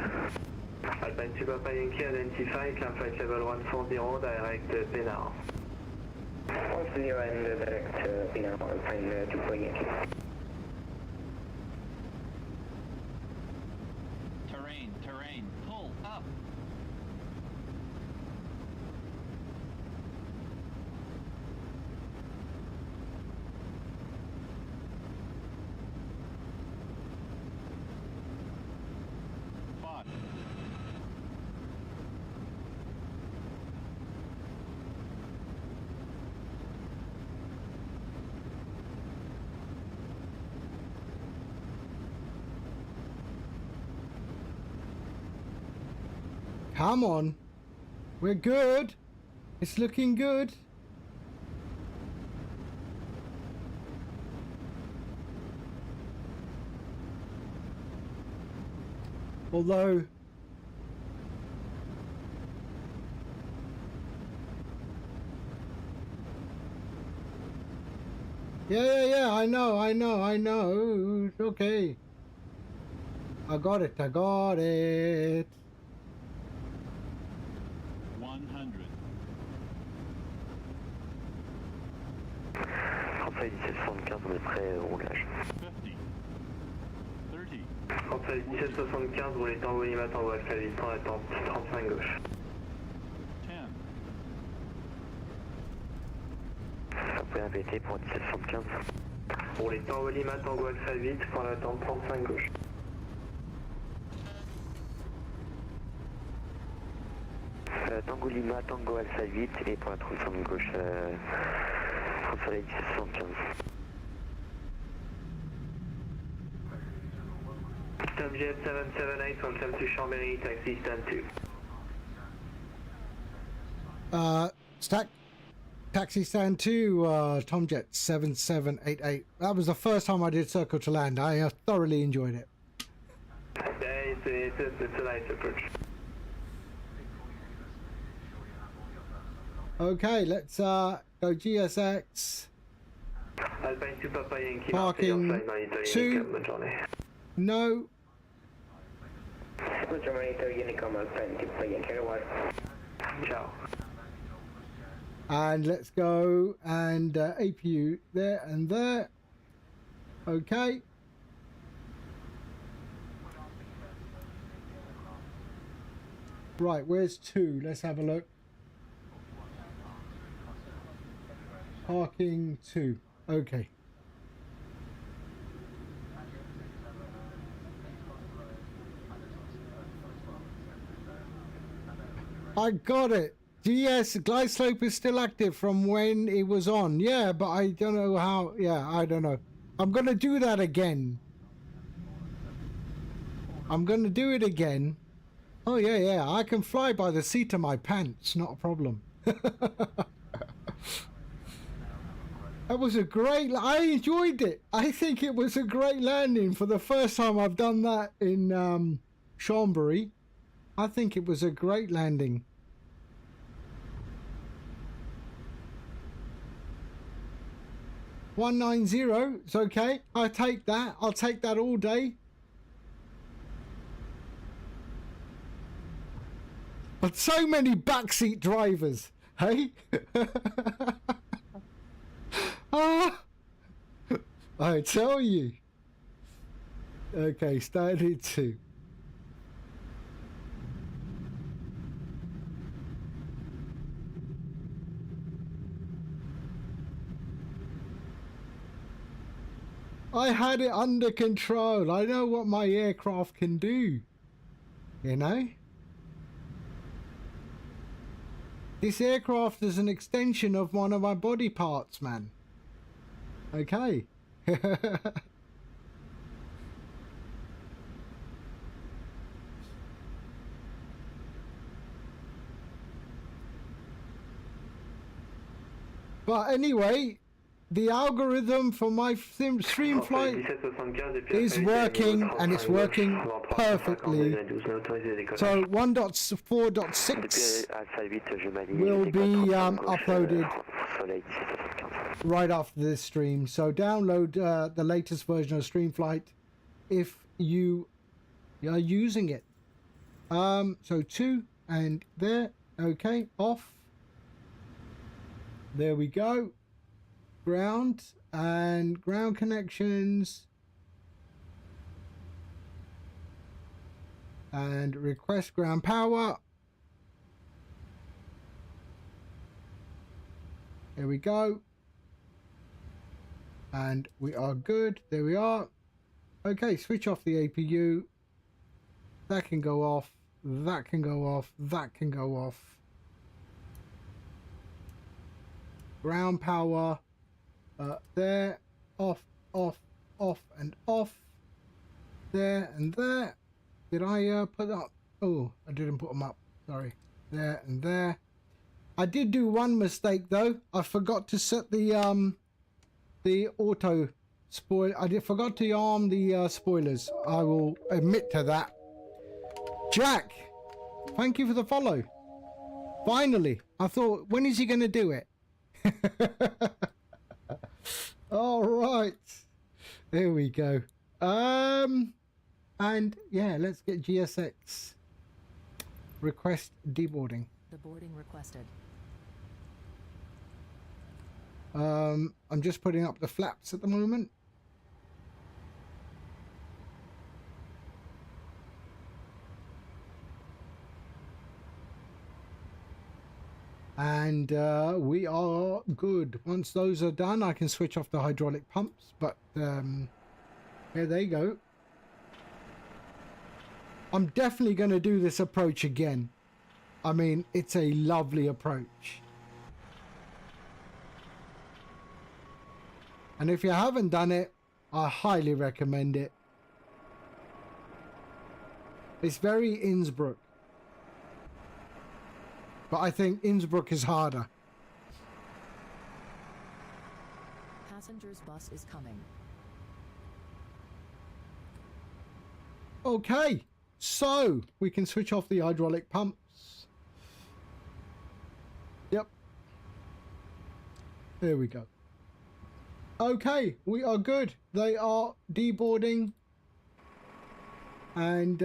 Alpine 2 Papa Yankee, identify, climb flight level 140, direct Pénard. 140 and direct Pénard, Alpine 2 Papa Yankee. Terrain, terrain. Pull up. Fought. Come on. We're good. It's looking good. Although yeah, I know. It's okay. I got it. 100. Français 1775, on est prêt au roulage. 50. 30. Français 1775, roulez Tango Lima, Tango Alpha 8, en attente, 35 gauche. 10. Après un VT pour 1775. Roulez Tango Lima, Tango Alpha 8, en attente, 35 gauche. Tango Lima, Tango Alpha 8 et pour la 35 gauche, Français 1775. Tomjet 778, welcome to Chambéry, taxi stand 2. Taxi stand 2, Tomjet 7788. That was the first time I did circle to land. I thoroughly enjoyed it. Yeah, it's a nice approach. Okay, let's go GSX. Alpine 2 Papa Yankee, Parking Marseille, Monitor, 2. Unicum, bonne journée. No. Roger Monitor, Unicum, Alpine 2 Papa Yankee, au revoir. Ciao. And let's go and APU there and there. Okay. Right, where's 2? Let's have a look. Parking 2. Okay. I got it. GS glide slope is still active from when it was on. Yeah, but I don't know how. Yeah, I don't know. I'm going to do that again. I'm going to do it again. Oh, yeah, yeah. I can fly by the seat of my pants. Not a problem. That was a great... I enjoyed it. I think it was a great landing for the first time I've done that in Chambéry. I think it was a great landing. $190. It's okay. I'll take that. I'll take that all day. But so many backseat drivers, hey? Ah, I tell you. Okay, standard 2. I had it under control. I know what my aircraft can do. You know? This aircraft is an extension of one of my body parts, man. Okay. But anyway, the algorithm for my streamflight is working, and it's working perfectly. So 1.4.6 will be uploaded right after this stream. So download the latest version of Streamflight if you are using it. So 2 and there. Okay, off. There we go. Ground and ground connections. And request ground power. There we go. And we are good. There we are. Okay, switch off the APU. That can go off. That can go off. That can go off. Ground power. There. Off, off, off, and off. There and there. Did I put up? Oh, I didn't put them up. Sorry. There and there. I did do one mistake though. I forgot to set the auto spoil. Forgot to arm the spoilers. I will admit to that. Jack, thank you for the follow. Finally, I thought, when is he going to do it? All right, there we go. And yeah, let's get GSX. Request deboarding. The boarding requested. I'm just putting up the flaps at the moment. And we are good. Once those are done, I can switch off the hydraulic pumps. But here they go. I'm definitely going to do this approach again. I mean, it's a lovely approach. And if you haven't done it, I highly recommend it. It's very Innsbruck. But I think Innsbruck is harder. Passenger's bus is coming. Okay, so we can switch off the hydraulic pumps. Yep. There we go. Okay, we are good. They are deboarding. And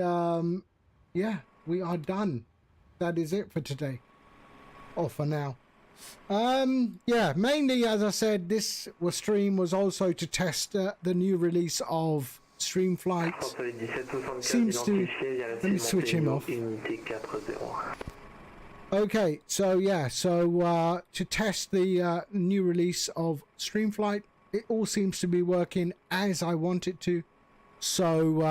yeah, we are done. That is it for today. Or for now. Yeah, mainly, as I said, this stream was also to test the new release of streamflight. Seems to... Let me switch him off. Okay, so yeah, so to test the new release of streamflight, it all seems to be working as I want it to. So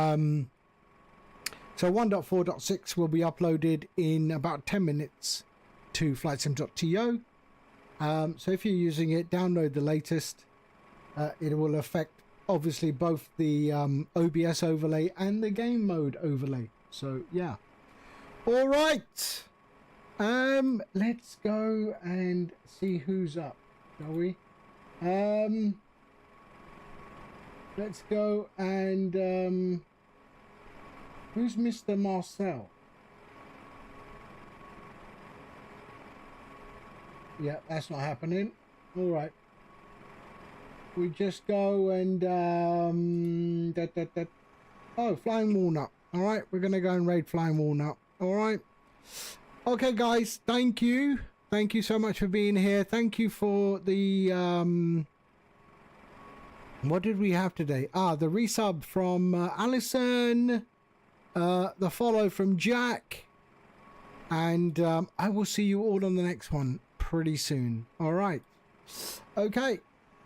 so 1.4.6 will be uploaded in about 10 minutes to flightsim.to. So if you're using it, download the latest. It will affect obviously both the OBS overlay and the game mode overlay. So yeah. All right. Let's go and see who's up, shall we? Let's go and who's Mr. Marcel? Yeah, that's not happening. All right. We just go and oh, Flying Walnut. All right, we're gonna go and raid Flying Walnut. All right. Okay, guys. Thank you. Thank you so much for being here. Thank you for the what did we have today? Ah, the resub from Alison, the follow from Jack, and I will see you all on the next one pretty soon. All right. Okay.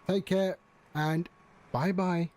Take care and bye-bye.